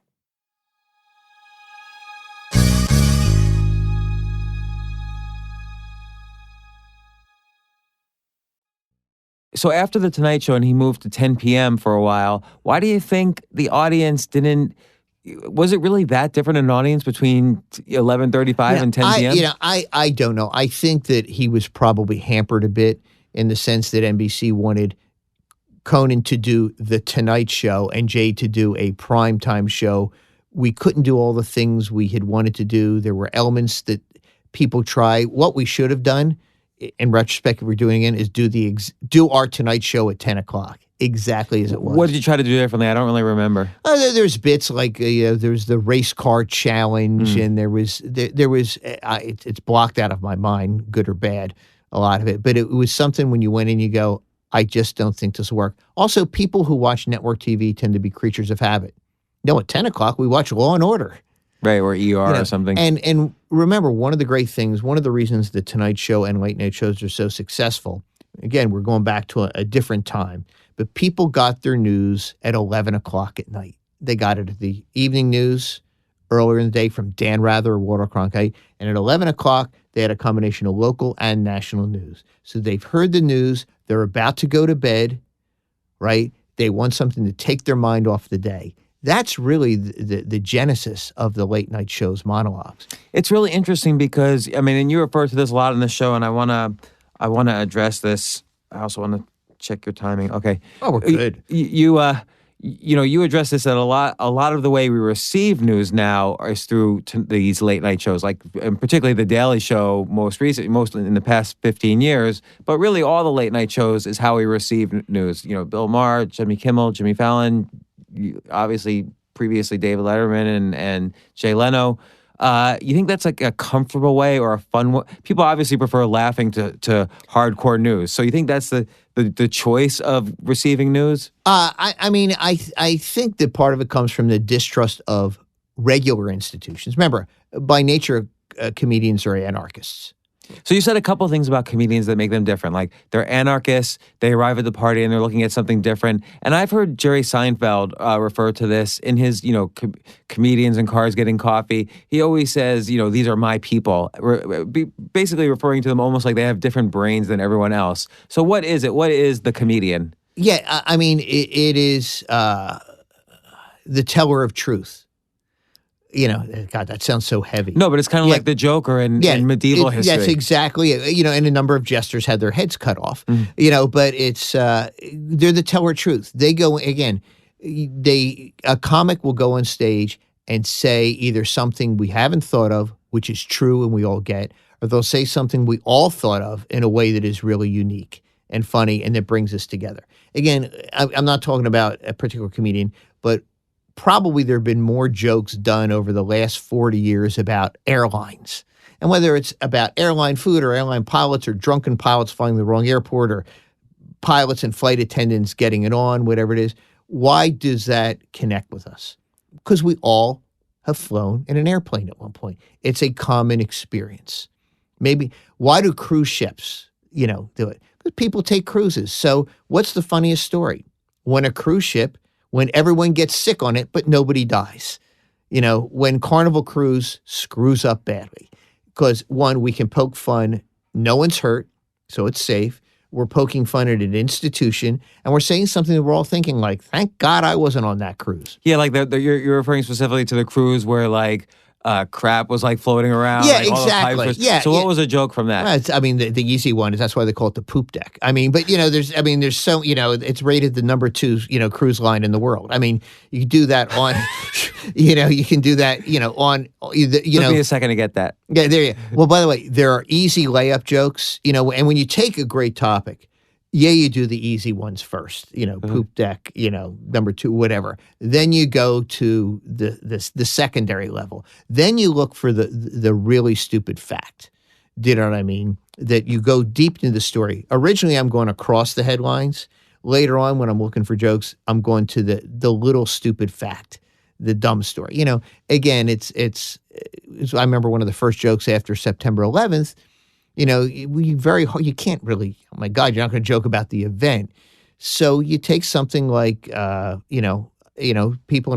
So after the Tonight Show and he moved to 10 p.m. for a while, why do you think the audience didn't? Was it really that different an audience between 11:35 and 10 p.m.? I don't know. I think that he was probably hampered a bit in the sense that NBC wanted Conan to do the Tonight Show and Jay to do a primetime show. We couldn't do all the things we had wanted to do. There were elements that people try. What we should have done, in retrospect, if we're doing it, is do our Tonight Show at 10 o'clock. Exactly as it was. What did you try to do differently? I don't really remember. There's bits like there's the race car challenge, and there was it's blocked out of my mind, good or bad, a lot of it. But it was something when you went in, you go, I just don't think this will work. Also, people who watch network TV tend to be creatures of habit. No, at 10 o'clock we watch Law and Order, right, or ER or something. And remember, one of the great things, one of the reasons the Tonight Show and late night shows are so successful. Again, we're going back to a different time. But people got their news at 11 o'clock at night. They got it at the evening news earlier in the day from Dan Rather or Walter Cronkite. And at 11 o'clock, they had a combination of local and national news. So they've heard the news. They're about to go to bed, right? They want something to take their mind off the day. That's really the genesis of the late night show's monologues. It's really interesting because, I mean, and you refer to this a lot in the show, and I want to address this. I also want to check your timing. Okay. Oh, we're good. You address this that a lot of the way we receive news now is through these late night shows, like and particularly the Daily Show, mostly in the past 15 years. But really, all the late night shows is how we receive news. Bill Maher, Jimmy Kimmel, Jimmy Fallon, obviously previously David Letterman and Jay Leno. You think that's like a comfortable way or a fun way? People obviously prefer laughing to hardcore news. So you think that's the choice of receiving news? I think that part of it comes from the distrust of regular institutions. Remember, by nature, comedians are anarchists. So you said a couple of things about comedians that make them different. Like they're anarchists, they arrive at the party and they're looking at something different. And I've heard Jerry Seinfeld refer to this in his, comedians in cars getting coffee. He always says, these are my people, basically referring to them almost like they have different brains than everyone else. So what is it? What is the comedian? Yeah, it is the teller of truth. God, that sounds so heavy. No, but it's kind of like the Joker in medieval history. That's exactly it. And a number of jesters had their heads cut off. But it's they're the teller of truth. They go again. A comic will go on stage and say either something we haven't thought of, which is true and we all get, or they'll say something we all thought of in a way that is really unique and funny and that brings us together. Again, I'm not talking about a particular comedian, but probably there have been more jokes done over the last 40 years about airlines. And whether it's about airline food or airline pilots or drunken pilots flying the wrong airport or pilots and flight attendants getting it on, whatever it is, why does that connect with us? Because we all have flown in an airplane at one point. It's a common experience. Maybe, why do cruise ships, do it? Because people take cruises. So what's the funniest story? When a cruise ship, when everyone gets sick on it, but nobody dies. When Carnival Cruise screws up badly. Because one, we can poke fun. No one's hurt, so it's safe. We're poking fun at an institution, and we're saying something that we're all thinking like, thank God I wasn't on that cruise. Yeah, like you're referring specifically to the cruise where like crap was like floating around. Yeah, like, all the exactly. pipes. Yeah. So what was a joke from that? The easy one is that's why they call it the poop deck. There's so, it's rated the number 2, cruise line in the world. You can do that on, you can do that, on, Took me a second to get that. Yeah, there you go. Well, by the way, there are easy layup jokes, and when you take a great topic, you do the easy ones first, poop deck, number 2, whatever. Then you go to the secondary level. Then you look for the really stupid fact. Do you know what I mean? That you go deep into the story. Originally, I'm going across the headlines. Later on, when I'm looking for jokes, I'm going to the little stupid fact, the dumb story. Again, it's I remember one of the first jokes after September 11th. Very hard. You can't really. Oh my God, you're not going to joke about the event. So you take something like, people in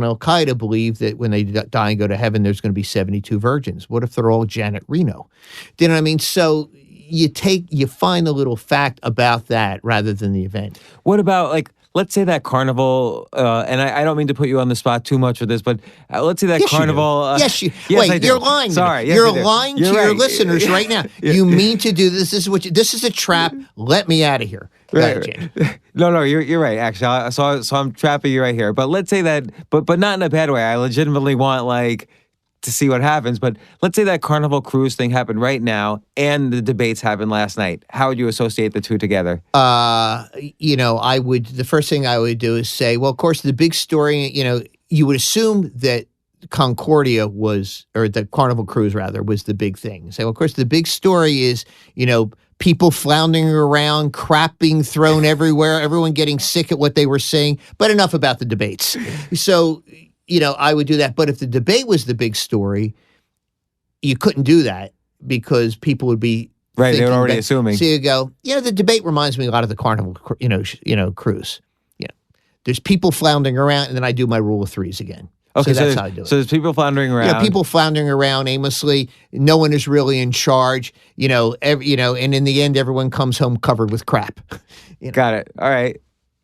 Al Qaeda believe that when they die and go to heaven, there's going to be 72 virgins. What if they're all Janet Reno? Do you know what I mean? So you find a little fact about that rather than the event. What about like? Let's say that Carnival, and I don't mean to put you on the spot too much with this, but let's say that Carnival. Yes, you. Yes, wait, you're lying. Sorry, yes, you're lying to your listeners right now. Yeah. You mean to do this? This is a trap. Let me out of here. Right. No, you're right. Actually, so I'm trapping you right here. But let's say that, but not in a bad way. I legitimately want like to see what happens. But let's say that Carnival Cruise thing happened right now and the debates happened last night. How would you associate the two together? The first thing I would do is say, well, of course, the big story, you would assume that Concordia was, or the Carnival Cruise rather, was the big thing. So, of course, the big story is, people floundering around, crap being thrown everywhere, everyone getting sick at what they were saying. But enough about the debates. So, I would do that. But if the debate was the big story, you couldn't do that because people would be right. They were already assuming. So you go, the debate reminds me a lot of the Carnival, cruise. There's people floundering around, and then I do my rule of threes again. Okay, so that's how I do it. So there's people floundering around. People floundering around aimlessly. No one is really in charge. And in the end, everyone comes home covered with crap. Got it. All right.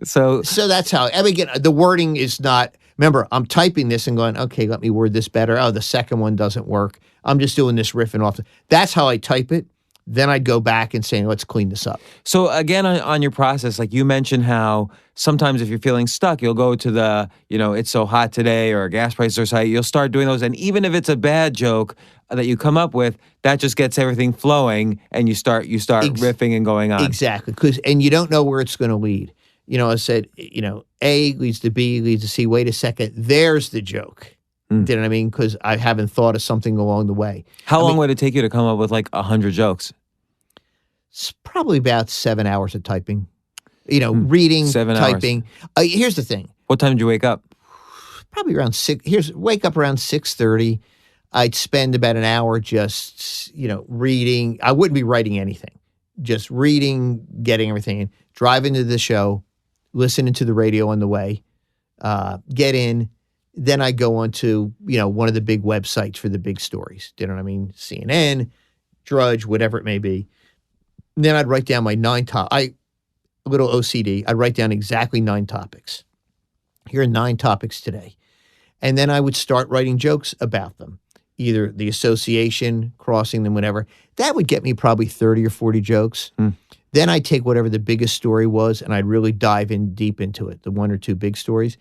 So that's how. Again, the wording is not. Remember, I'm typing this and going, okay, let me word this better. Oh, the second one doesn't work. I'm just doing this riffing off. That's how I type it. Then I'd go back and say, let's clean this up. So again, on your process, like you mentioned how sometimes if you're feeling stuck, you'll go to the, it's so hot today or gas prices are so high. You'll start doing those. And even if it's a bad joke that you come up with, that just gets everything flowing and you start riffing and going on. Exactly. And you don't know where it's going to lead. I said, A leads to B, leads to C. Wait a second. There's the joke. Do you know what I mean? Because I haven't thought of something along the way. How long would it take you to come up with like 100 jokes? It's probably about 7 hours of typing. Reading, 7 typing. Here's the thing. What time did you wake up? Probably around 6. Wake up around 6:30. I'd spend about an hour just, reading. I wouldn't be writing anything. Just reading, getting everything in. Driving to the show, listening to the radio on the way, get in. Then I go on to, one of the big websites for the big stories. Do you know what I mean? CNN, Drudge, whatever it may be. And then I'd write down my 9 a little OCD. I'd write down exactly 9 topics. Here are 9 topics today. And then I would start writing jokes about them, either the association, crossing them, whatever. That would get me probably 30 or 40 jokes. Then I'd take whatever the biggest story was and I'd really dive in deep into it, the one or two big stories.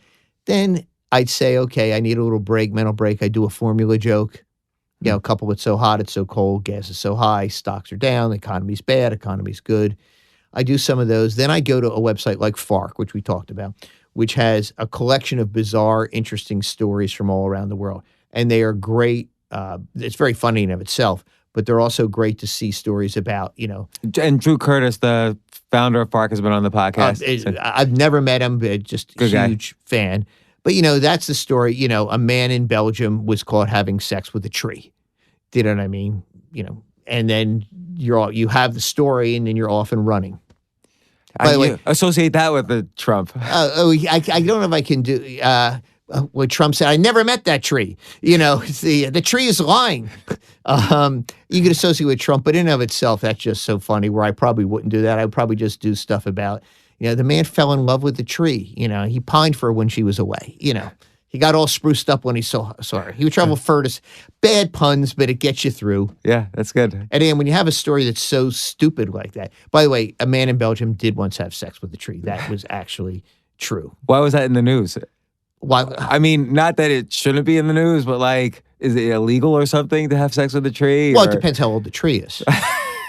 Then I'd say, okay, I need a little break, mental break. I do a formula joke. You know, a couple, it's so hot, it's so cold, gas is so high, stocks are down, the economy's bad, economy's good. I do some of those. Then I go to a website like FARC, which we talked about, which has a collection of bizarre, interesting stories from all around the world. And they are great. It's very funny in of itself, but they're also great to see stories about, you know. And Drew Curtis, the founder of FARC, has been on the podcast. I've never met him, but just a huge fan. But, you know, that's the story. You know, a man in Belgium was caught having sex with a tree. Do you know what I mean? You know, and then you have the story and then you're off and running. By the way, associate that with the Trump. I don't know if I can do what Trump said. I never met that tree. You know, the tree is lying. You could associate with Trump, but in and of itself, that's just so funny where I probably wouldn't do that. I'd probably just do stuff about, you know, the man fell in love with the tree. You know, he pined for her when she was away. You know, he got all spruced up when he saw her. He would travel furthest. Bad puns, but it gets you through. Yeah, that's good. And then when you have a story that's so stupid like that. By the way, a man in Belgium did once have sex with a tree. That was actually true. Why was that in the news? Why? I mean, not that it shouldn't be in the news, but like, is it illegal or something to have sex with a tree? Well, it depends how old the tree is.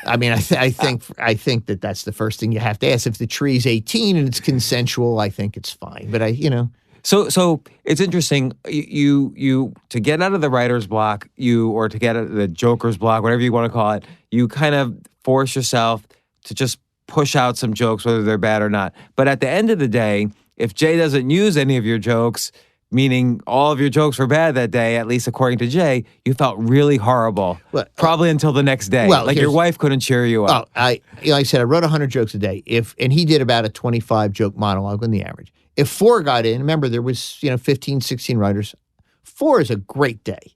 I mean, I think that that's the first thing you have to ask. If the tree's 18 and it's consensual, I think it's fine. But you know. So it's interesting. You to get out of the writer's block, or to get out of the joker's block, whatever you want to call it, you kind of force yourself to just push out some jokes, whether they're bad or not. But at the end of the day, if Jay doesn't use any of your jokes, meaning all of your jokes were bad that day, at least according to Jay, you felt really horrible. Well, probably until the next day. Well, like your wife couldn't cheer you up. Like I said, I wrote 100 jokes a day. And he did about a 25 joke monologue on the average. If 4 got in, remember there was 15, 16 writers. 4 is a great day.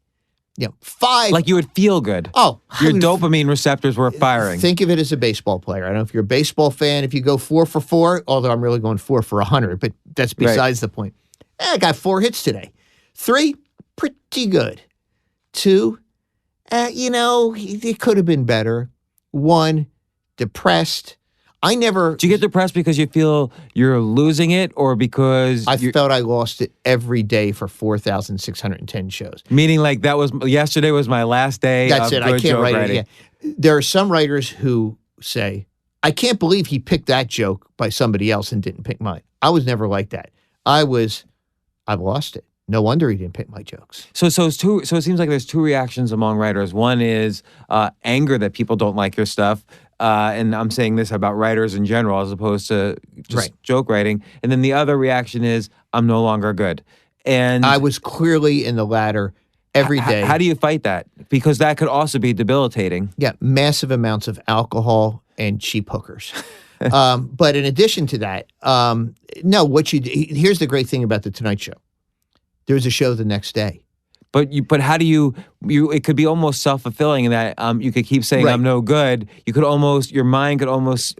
5. Like you would feel good. Oh, your dopamine receptors were firing. Think of it as a baseball player. I don't know if you're a baseball fan. If you go 4 for 4, although I'm really going 4 for 100, but that's besides the point. I got 4 hits today. 3, pretty good. 2, it could have been better. 1, depressed. Do you get depressed because you feel you're losing it, or because I felt I lost it every day for 4,610 shows? Meaning, like yesterday was my last day. That's it. I can't write writing. it again. There are some writers who say, "I can't believe he picked that joke by somebody else and didn't pick mine." I was never like that. I've lost it. No wonder he didn't pick my jokes. So it seems like there's 2 reactions among writers. One is anger that people don't like your stuff. And I'm saying this about writers in general as opposed to just joke writing. And then the other reaction is, I'm no longer good. And I was clearly in the latter every day. How do you fight that? Because that could also be debilitating. Yeah, massive amounts of alcohol and cheap hookers. But in addition to that, here's the great thing about The Tonight Show. There's a show the next day. But how do you it could be almost self-fulfilling in that you could keep saying I'm no good. Your mind could almost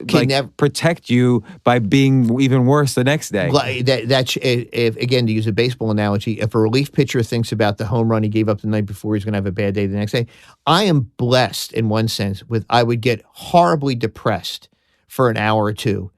protect you by being even worse the next day. If again, to use a baseball analogy, if a relief pitcher thinks about the home run he gave up the night before, he's going to have a bad day the next day. I am blessed in one sense I would get horribly depressed for an hour or two,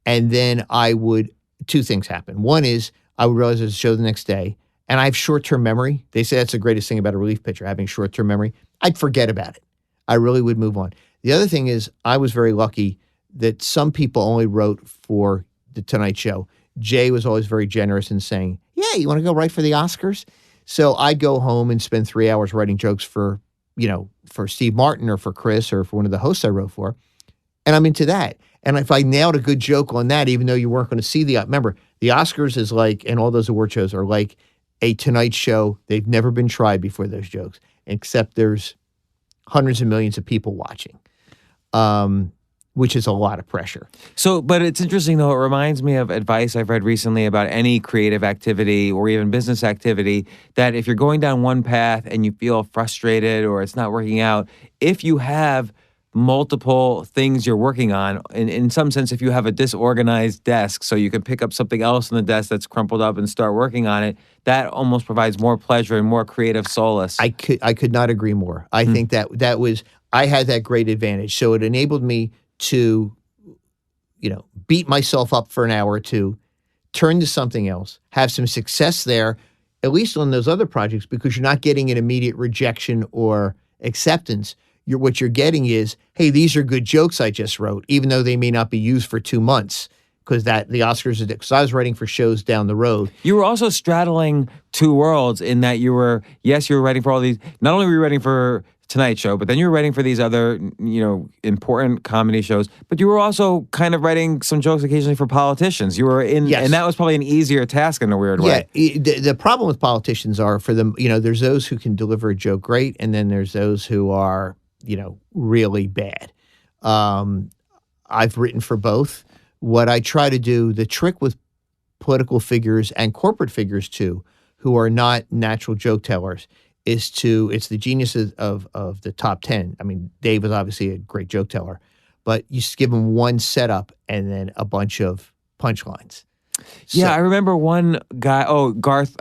and then 2 things happen. One is I would realize there's a show the next day. And I have short-term memory. They say that's the greatest thing about a relief pitcher, having short-term memory. I'd forget about it. I really would move on. The other thing is I was very lucky that some people only wrote for The Tonight Show. Jay was always very generous in saying, yeah, you want to go write for the Oscars? So I'd go home and spend 3 hours writing jokes for Steve Martin or for Chris or for one of the hosts I wrote for. And I'm into that. And if I nailed a good joke on that, even though you weren't going to see remember, the Oscars is like, and all those award shows are like, a Tonight Show. They've never been tried before, those jokes, except there's hundreds of millions of people watching, which is a lot of pressure. But it's interesting, though. It reminds me of advice I've read recently about any creative activity or even business activity, that if you're going down one path and you feel frustrated or it's not working out, if you have multiple things you're working on. In some sense, if you have a disorganized desk, so you can pick up something else on the desk that's crumpled up and start working on it, that almost provides more pleasure and more creative solace. I could not agree more. I think that was, I had that great advantage. So it enabled me to, beat myself up for an hour or two, turn to something else, have some success there, at least on those other projects, because you're not getting an immediate rejection or acceptance. What you're getting is, hey, these are good jokes I just wrote, even though they may not be used for 2 months, because the Oscars, because I was writing for shows down the road. You were also straddling two worlds in that you were writing for all these, not only were you writing for Tonight Show, but then you were writing for these other, important comedy shows, but you were also kind of writing some jokes occasionally for politicians. You were and that was probably an easier task in a weird way. Yeah, the problem with politicians are, for them, there's those who can deliver a joke great, and then there's those who are, really bad. I've written for both. What I try to do, the trick with political figures and corporate figures too, who are not natural joke tellers, it's the geniuses of the top 10. I mean, Dave is obviously a great joke teller, but you just give him one setup and then a bunch of punchlines. Yeah, I remember one guy. Oh, Garth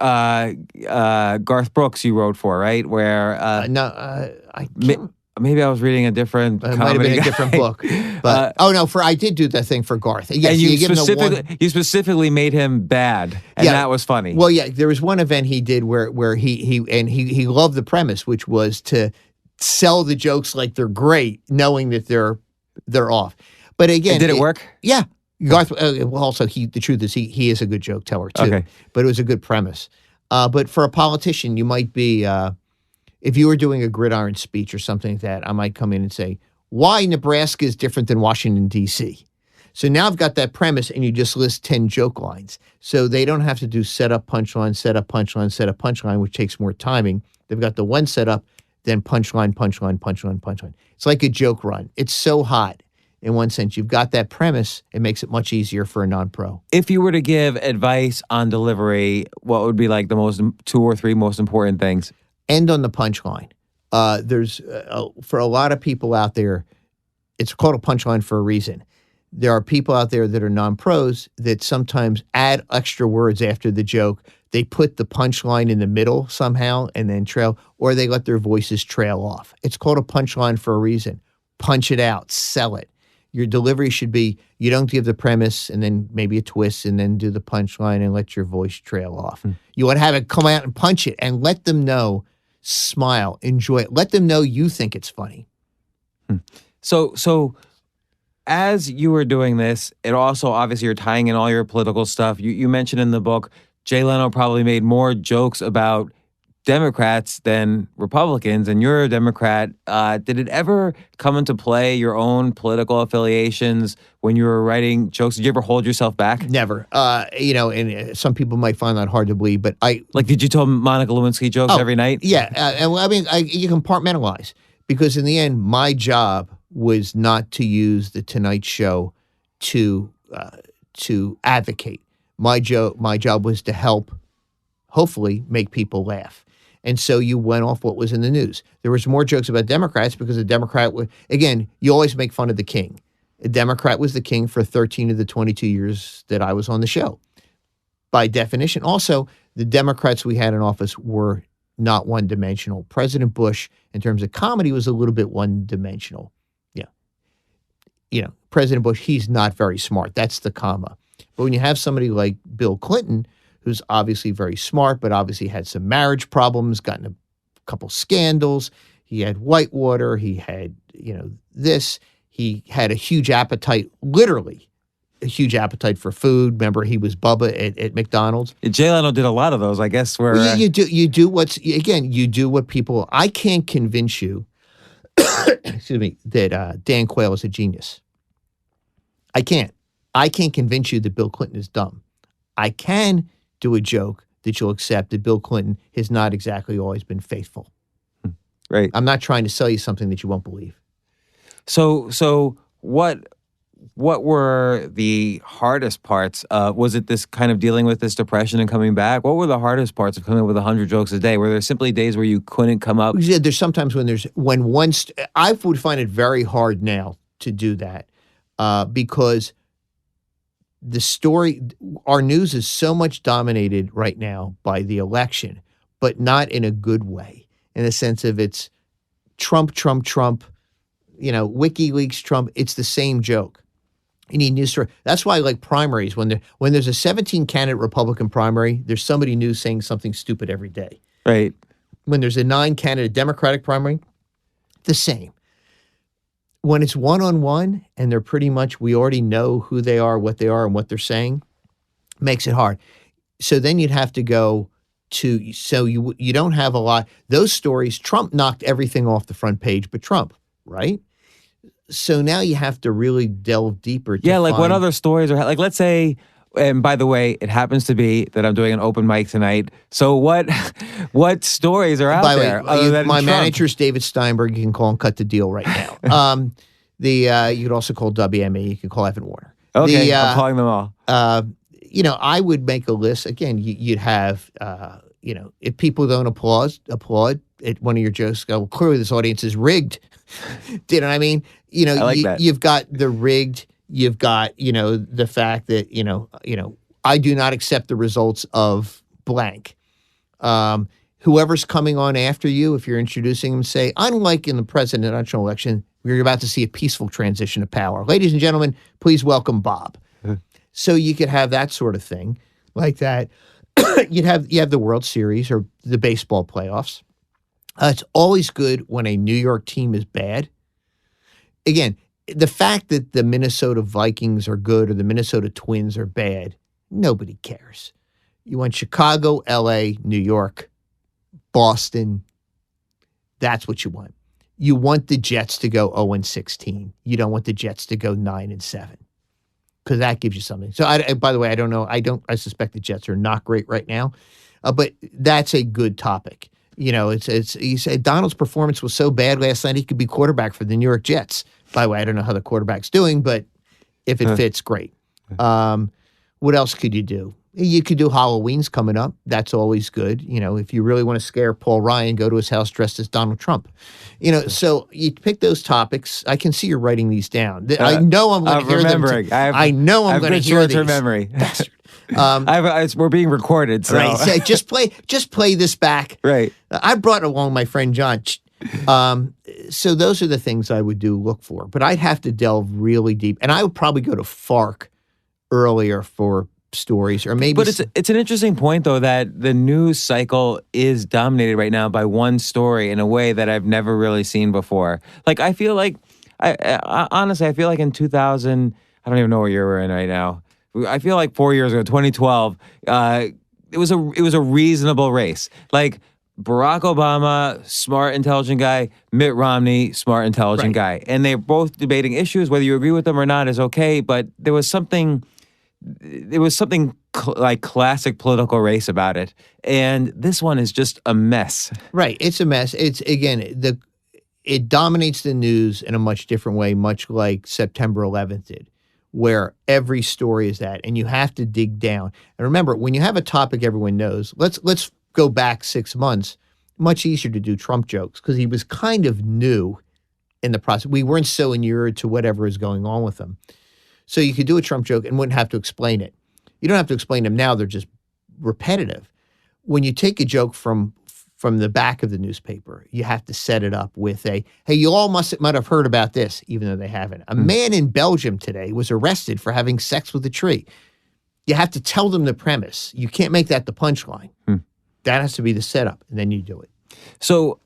Brooks, you wrote for, right? Where I can't. Maybe I was reading a different. It might have been a different book, but I did do that thing for Garth. Yes, and you specifically made him bad, and that was funny. Well, yeah, there was one event he did where he loved the premise, which was to sell the jokes like they're great, knowing that they're off. But again, and did it work? Yeah, Garth. Also, the truth is he is a good joke teller too. Okay. But it was a good premise. But for a politician, you might be. If you were doing a gridiron speech or something like that, I might come in and say, why Nebraska is different than Washington, D.C. So now I've got that premise, and you just list 10 joke lines. So they don't have to do setup, punchline, setup, punchline, setup, punchline, which takes more timing. They've got the one setup, then punchline, punchline, punchline, punchline. It's like a joke run. It's so hot in one sense. You've got that premise. It makes it much easier for a non-pro. If you were to give advice on delivery, what would be like the 2 or 3 most important things? End on the punchline. There's for a lot of people out there, it's called a punchline for a reason. There are people out there that are non-pros that sometimes add extra words after the joke. They put the punchline in the middle somehow and then trail, or they let their voices trail off. It's called a punchline for a reason. Punch it out, sell it. Your delivery should be, you don't give the premise and then maybe a twist and then do the punchline and let your voice trail off. You want to have it come out and punch it and let them know. Smile, enjoy it. Let them know you think it's funny. So as you were doing this, it also, obviously, you're tying in all your political stuff. You mentioned in the book, Jay Leno probably made more jokes about Democrats than Republicans, and you're a Democrat. Did it ever come into play, your own political affiliations, when you were writing jokes? Did you ever hold yourself back? Never. And some people might find that hard to believe, but did you tell Monica Lewinsky jokes every night? Yeah. You compartmentalize, because in the end, my job was not to use the Tonight Show to advocate. My job was to help, hopefully, make people laugh. And so you went off what was in the news. There was more jokes about Democrats because the Democrat, again, you always make fun of the king. A Democrat was the king for 13 of the 22 years that I was on the show. By definition, also, the Democrats we had in office were not one-dimensional. President Bush, in terms of comedy, was a little bit one-dimensional. Yeah. President Bush, he's not very smart. That's the comma. But when you have somebody like Bill Clinton, who's obviously very smart, but obviously had some marriage problems, gotten a couple scandals. He had Whitewater. He had, this. He had a huge appetite, literally a huge appetite for food. Remember, he was Bubba at McDonald's. Jay Leno did a lot of those, I guess. Where you do what people. I can't convince you. Excuse me, that Dan Quayle is a genius. I can't. I can't convince you that Bill Clinton is dumb. I can do a joke that you'll accept that Bill Clinton has not exactly always been faithful. Right. I'm not trying to sell you something that you won't believe. So what what were the hardest parts? Was it this kind of dealing with this depression and coming back? What were the hardest parts of coming up with 100 jokes a day? Were there simply days where you couldn't come up? Yeah, there's sometimes I would find it very hard now to do that because our news is so much dominated right now by the election, but not in a good way, in the sense of it's Trump, Trump, Trump, WikiLeaks, Trump. It's the same joke. You need news story. That's why I like primaries. When there's a 17-candidate Republican primary, there's somebody new saying something stupid every day. Right. When there's a 9-candidate Democratic primary, the same. When it's one-on-one and they're pretty much, we already know who they are, what and what they're saying, makes it hard. So then you'd have to go to, so you don't have a lot. Those stories, Trump knocked everything off the front page, but Trump, right? So now you have to really delve deeper. Yeah, like what other stories are, like let's say, and by the way, it happens to be that I'm doing an open mic tonight. So what stories are out there? My manager's David Steinberg. You can call him Cut the Deal right now. You could also call WME. You could call Evan Warner. Okay, I'm calling them all. I would make a list. Again, you'd have, if people don't applaud at one of your jokes, go, well, clearly this audience is rigged. Do you know what I mean? I like that. You've got the rigged. You've got, the fact that, I do not accept the results of blank. Whoever's coming on after you, if you're introducing them, say, unlike in the presidential election, we're about to see a peaceful transition of power. Ladies and gentlemen, please welcome Bob. So you could have that sort of thing like that. You have the World Series or the baseball playoffs. It's always good when a New York team is bad. Again, the fact that the Minnesota Vikings are good or the Minnesota Twins are bad, nobody cares. You want Chicago, L.A., New York, Boston. That's what you want. You want the Jets to go 0-16. You don't want the Jets to go 9-7 because that gives you something. So, by the way, I don't know. I suspect the Jets are not great right now, but that's a good topic. You say Donald's performance was so bad last night he could be quarterback for the New York Jets. By the way, I don't know how the quarterback's doing, but if it fits, great. What else could you do? You could do Halloween's coming up. That's always good. If you really want to scare Paul Ryan, go to his house dressed as Donald Trump. So you pick those topics. I can see you're writing these down. I know I'm going to hear them. I know I'm going to hear these. Memory. Bastard. We're being recorded, so. Right. So just play this back. Right. I brought along my friend John. So those are the things I would look for. But I'd have to delve really deep, and I would probably go to FARC earlier for stories, or maybe. But it's an interesting point, though, that the news cycle is dominated right now by one story in a way that I've never really seen before. Like I feel like, honestly, I feel like in 2000, I don't even know what year we're in right now. I feel like 4 years ago, 2012, it was a reasonable race. Like Barack Obama, smart, intelligent guy. Mitt Romney, smart, intelligent guy. And they're both debating issues. Whether you agree with them or not is okay. But there was something like classic political race about it. And this one is just a mess. Right. It's a mess. It's, again, it dominates the news in a much different way, much like September 11th did, where every story is that, and you have to dig down. And remember, when you have a topic everyone knows, let's go back 6 months, much easier to do Trump jokes because he was kind of new in the process. We weren't so inured to whatever is going on with him. So you could do a Trump joke and wouldn't have to explain it. You don't have to explain them now. They're just repetitive. When you take a joke from the back of the newspaper, you have to set it up with hey, you all might have heard about this, even though they haven't. A man in Belgium today was arrested for having sex with a tree. You have to tell them the premise. You can't make that the punchline. That has to be the setup, and then you do it. So,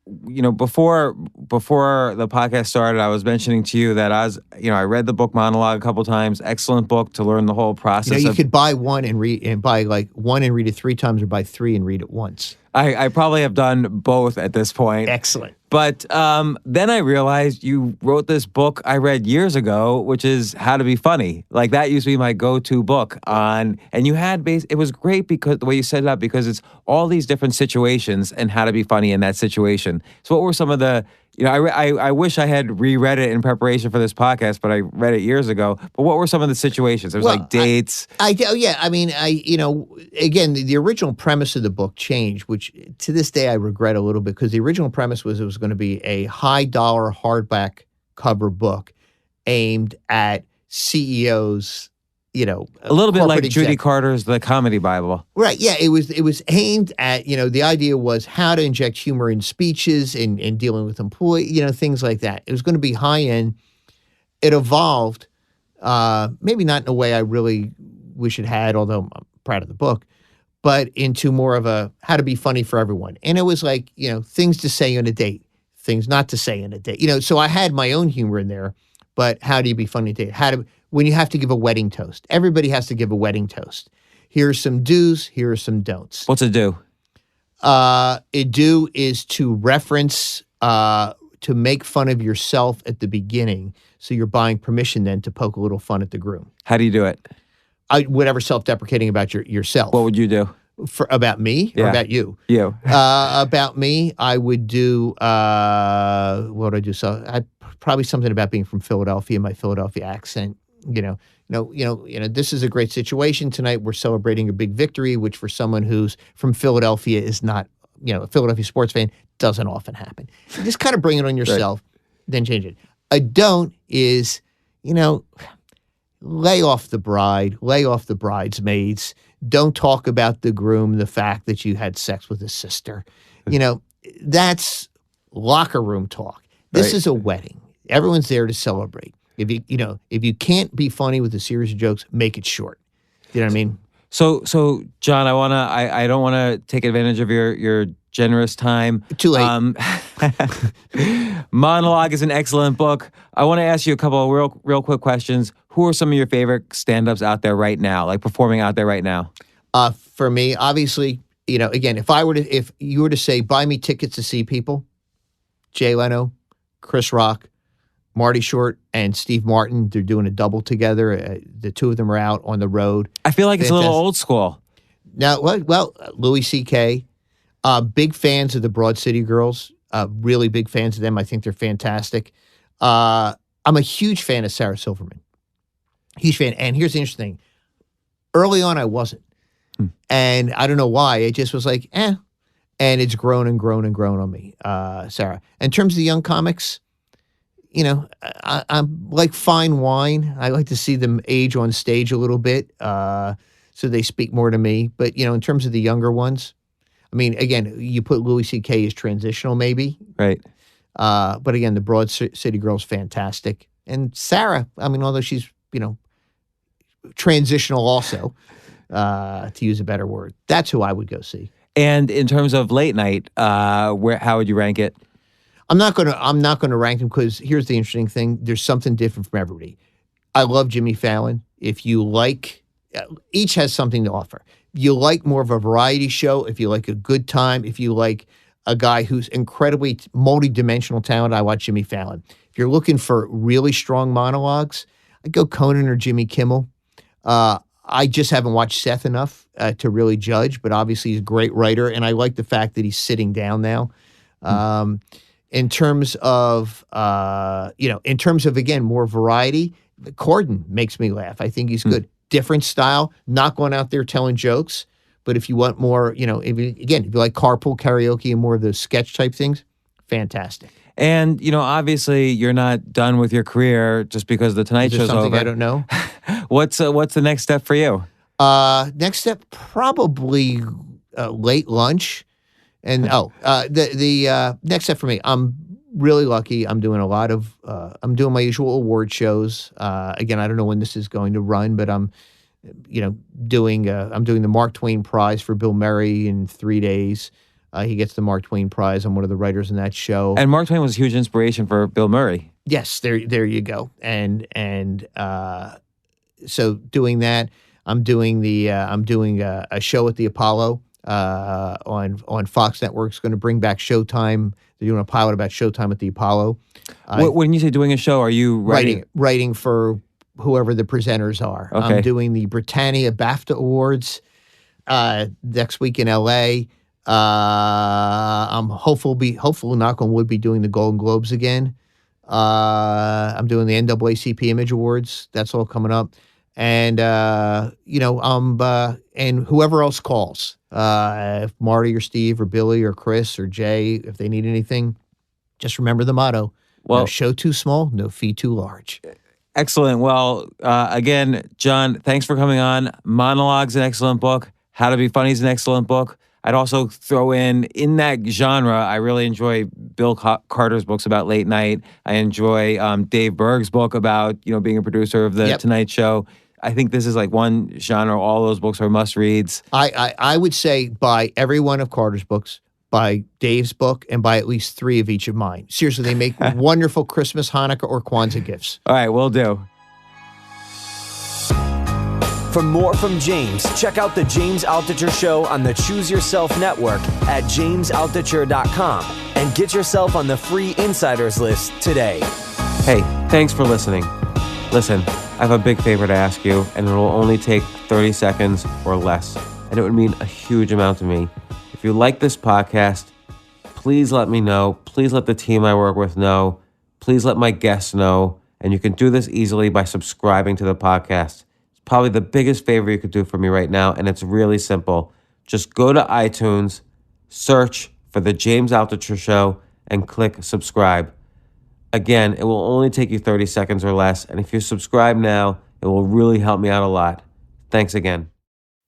before the podcast started, I was mentioning to you that I read the book Monologue a couple times. Excellent book to learn the whole process. You could buy one and read it 3 times, or buy 3 and read it once. I probably have done both at this point. Excellent. But then I realized you wrote this book I read years ago, which is How to Be Funny. Like that used to be my go-to book and you had it was great because the way you set it up, because it's all these different situations and how to be funny in that situation. So what were some of the I wish I had reread it in preparation for this podcast, but I read it years ago. But what were some of the situations? There was like dates. I mean, again, the original premise of the book changed, which to this day I regret a little bit, because the original premise was it was going to be a high dollar hardback cover book aimed at CEOs. A little bit like Judy Carter's The Comedy Bible. Right. Yeah. It was aimed at, the idea was how to inject humor in speeches and dealing with employees, things like that. It was going to be high end. It evolved, maybe not in a way I really wish it had, although I'm proud of the book, but into more of a how to be funny for everyone. And it was like, things to say on a date, things not to say on a date. So I had my own humor in there, but how do you be funny to date? When you have to give a wedding toast. Everybody has to give a wedding toast. Here are some do's, here are some don'ts. What's a do? A do is to reference, to make fun of yourself at the beginning. So you're buying permission then to poke a little fun at the groom. How do you do it? Whatever self-deprecating about yourself. What would you do? About me or about you? You. About me, I would do, what would I do? So probably something about being from Philadelphia, my Philadelphia accent. This is a great situation tonight. We're celebrating a big victory, which for someone who's from Philadelphia is not, a Philadelphia sports fan, doesn't often happen. You just kind of bring it on yourself, then change it. A don't is, lay off the bride, lay off the bridesmaids. Don't talk about the groom, the fact that you had sex with his sister. That's locker room talk. This is a wedding. Everyone's there to celebrate. If you can't be funny with a series of jokes, make it short. You know what I mean? So John, I don't wanna take advantage of your generous time. Too late. Monologue is an excellent book. I want to ask you a couple of real quick questions. Who are some of your favorite stand-ups out there right now, like performing out there right now? For me, obviously, again, if you were to say, buy me tickets to see people, Jay Leno, Chris Rock, Marty Short, and Steve Martin, they're doing a double together. The two of them are out on the road. I feel like it's a little old school. Now, well, Louis C.K., big fans of the Broad City Girls, really big fans of them. I think they're fantastic. I'm a huge fan of Sarah Silverman. Huge fan. And here's the interesting thing. Early on, I wasn't. And I don't know why. It just was like, And it's grown and grown and grown on me, Sarah. In terms of the young comics, I'm like fine wine. I like to see them age on stage a little bit, so they speak more to me. But, in terms of the younger ones, I mean, again, you put Louis C.K. as transitional maybe. Right. But again, the Broad City Girl's fantastic. And Sarah, I mean, although she's, transitional also, to use a better word, that's who I would go see. And in terms of late night, how would you rank it? I'm not gonna rank them, because here's the interesting thing. There's something different from everybody. I love Jimmy Fallon. If you like, each has something to offer. You like more of a variety show, if you like a good time, if you like a guy who's incredibly multidimensional talent, I watch Jimmy Fallon. If you're looking for really strong monologues, I'd go Conan or Jimmy Kimmel. I just haven't watched Seth enough to really judge, but obviously he's a great writer, and I like the fact that he's sitting down now. In terms of, again, more variety, Corden makes me laugh. I think he's good. Different style, not going out there telling jokes. But if you want more, if you like carpool karaoke and more of those sketch type things, fantastic. And, obviously you're not done with your career just because the Tonight Show's something over. I don't know. What's the next step for you? Next step, probably late lunch. And the next step for me, I'm really lucky. I'm doing I'm doing my usual award shows. Again, I don't know when this is going to run, but I'm doing the Mark Twain Prize for Bill Murray in 3 days. He gets the Mark Twain Prize. I'm one of the writers in that show. And Mark Twain was a huge inspiration for Bill Murray. Yes, there you go. And so doing that, I'm doing a show at the Apollo on Fox Network. It's going to bring back Showtime. They're doing a pilot about Showtime at the Apollo. When you say doing a show, are you writing for whoever the presenters are? Okay. I'm doing the Britannia BAFTA Awards next week in L.A. I'm hopeful, knock on wood, be doing the Golden Globes again. I'm doing the NAACP Image Awards. That's all coming up. And, and whoever else calls, if Marty or Steve or Billy or Chris or Jay, if they need anything, just remember the motto, no show too small, no fee too large. Excellent. Well, again, Jon, thanks for coming on. Monologues, an excellent book. How to Be Funny is an excellent book. I'd also throw in that genre, I really enjoy Bill Carter's books about late night. I enjoy Dave Berg's book about, being a producer of the Tonight Show. I think this is like one genre. All those books are must reads. I would say buy every one of Carter's books, buy Dave's book, and buy at least 3 of each of mine. Seriously, they make wonderful Christmas, Hanukkah, or Kwanzaa gifts. All right, will do. For more from James, check out The James Altucher Show on the Choose Yourself Network at jamesaltucher.com and get yourself on the free Insiders list today. Hey, thanks for listening. Listen, I have a big favor to ask you, and it will only take 30 seconds or less, and it would mean a huge amount to me. If you like this podcast, please let me know. Please let the team I work with know. Please let my guests know, and you can do this easily by subscribing to the podcast. Probably the biggest favor you could do for me right now, and it's really simple. Just go to iTunes, search for The James Altucher Show, and click subscribe. Again, it will only take you 30 seconds or less, and if you subscribe now, it will really help me out a lot. Thanks again.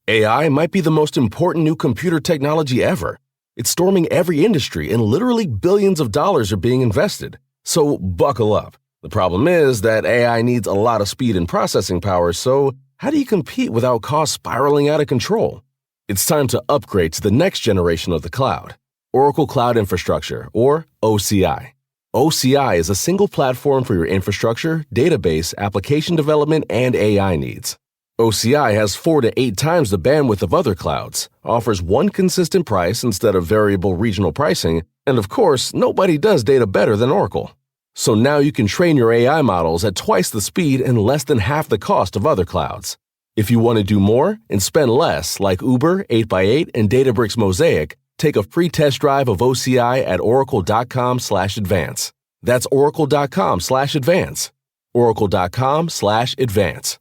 AI might be the most important new computer technology ever. It's storming every industry, and literally billions of dollars are being invested. So buckle up. The problem is that AI needs a lot of speed and processing power, so how do you compete without costs spiraling out of control? It's time to upgrade to the next generation of the cloud, Oracle Cloud Infrastructure, or OCI. OCI is a single platform for your infrastructure, database, application development, and AI needs. OCI has 4 to 8 times the bandwidth of other clouds, offers one consistent price instead of variable regional pricing, and of course, nobody does data better than Oracle. So now you can train your AI models at twice the speed and less than half the cost of other clouds. If you want to do more and spend less, like Uber, 8x8, and Databricks Mosaic, take a free test drive of OCI at oracle.com/advance. That's oracle.com/advance. oracle.com/advance.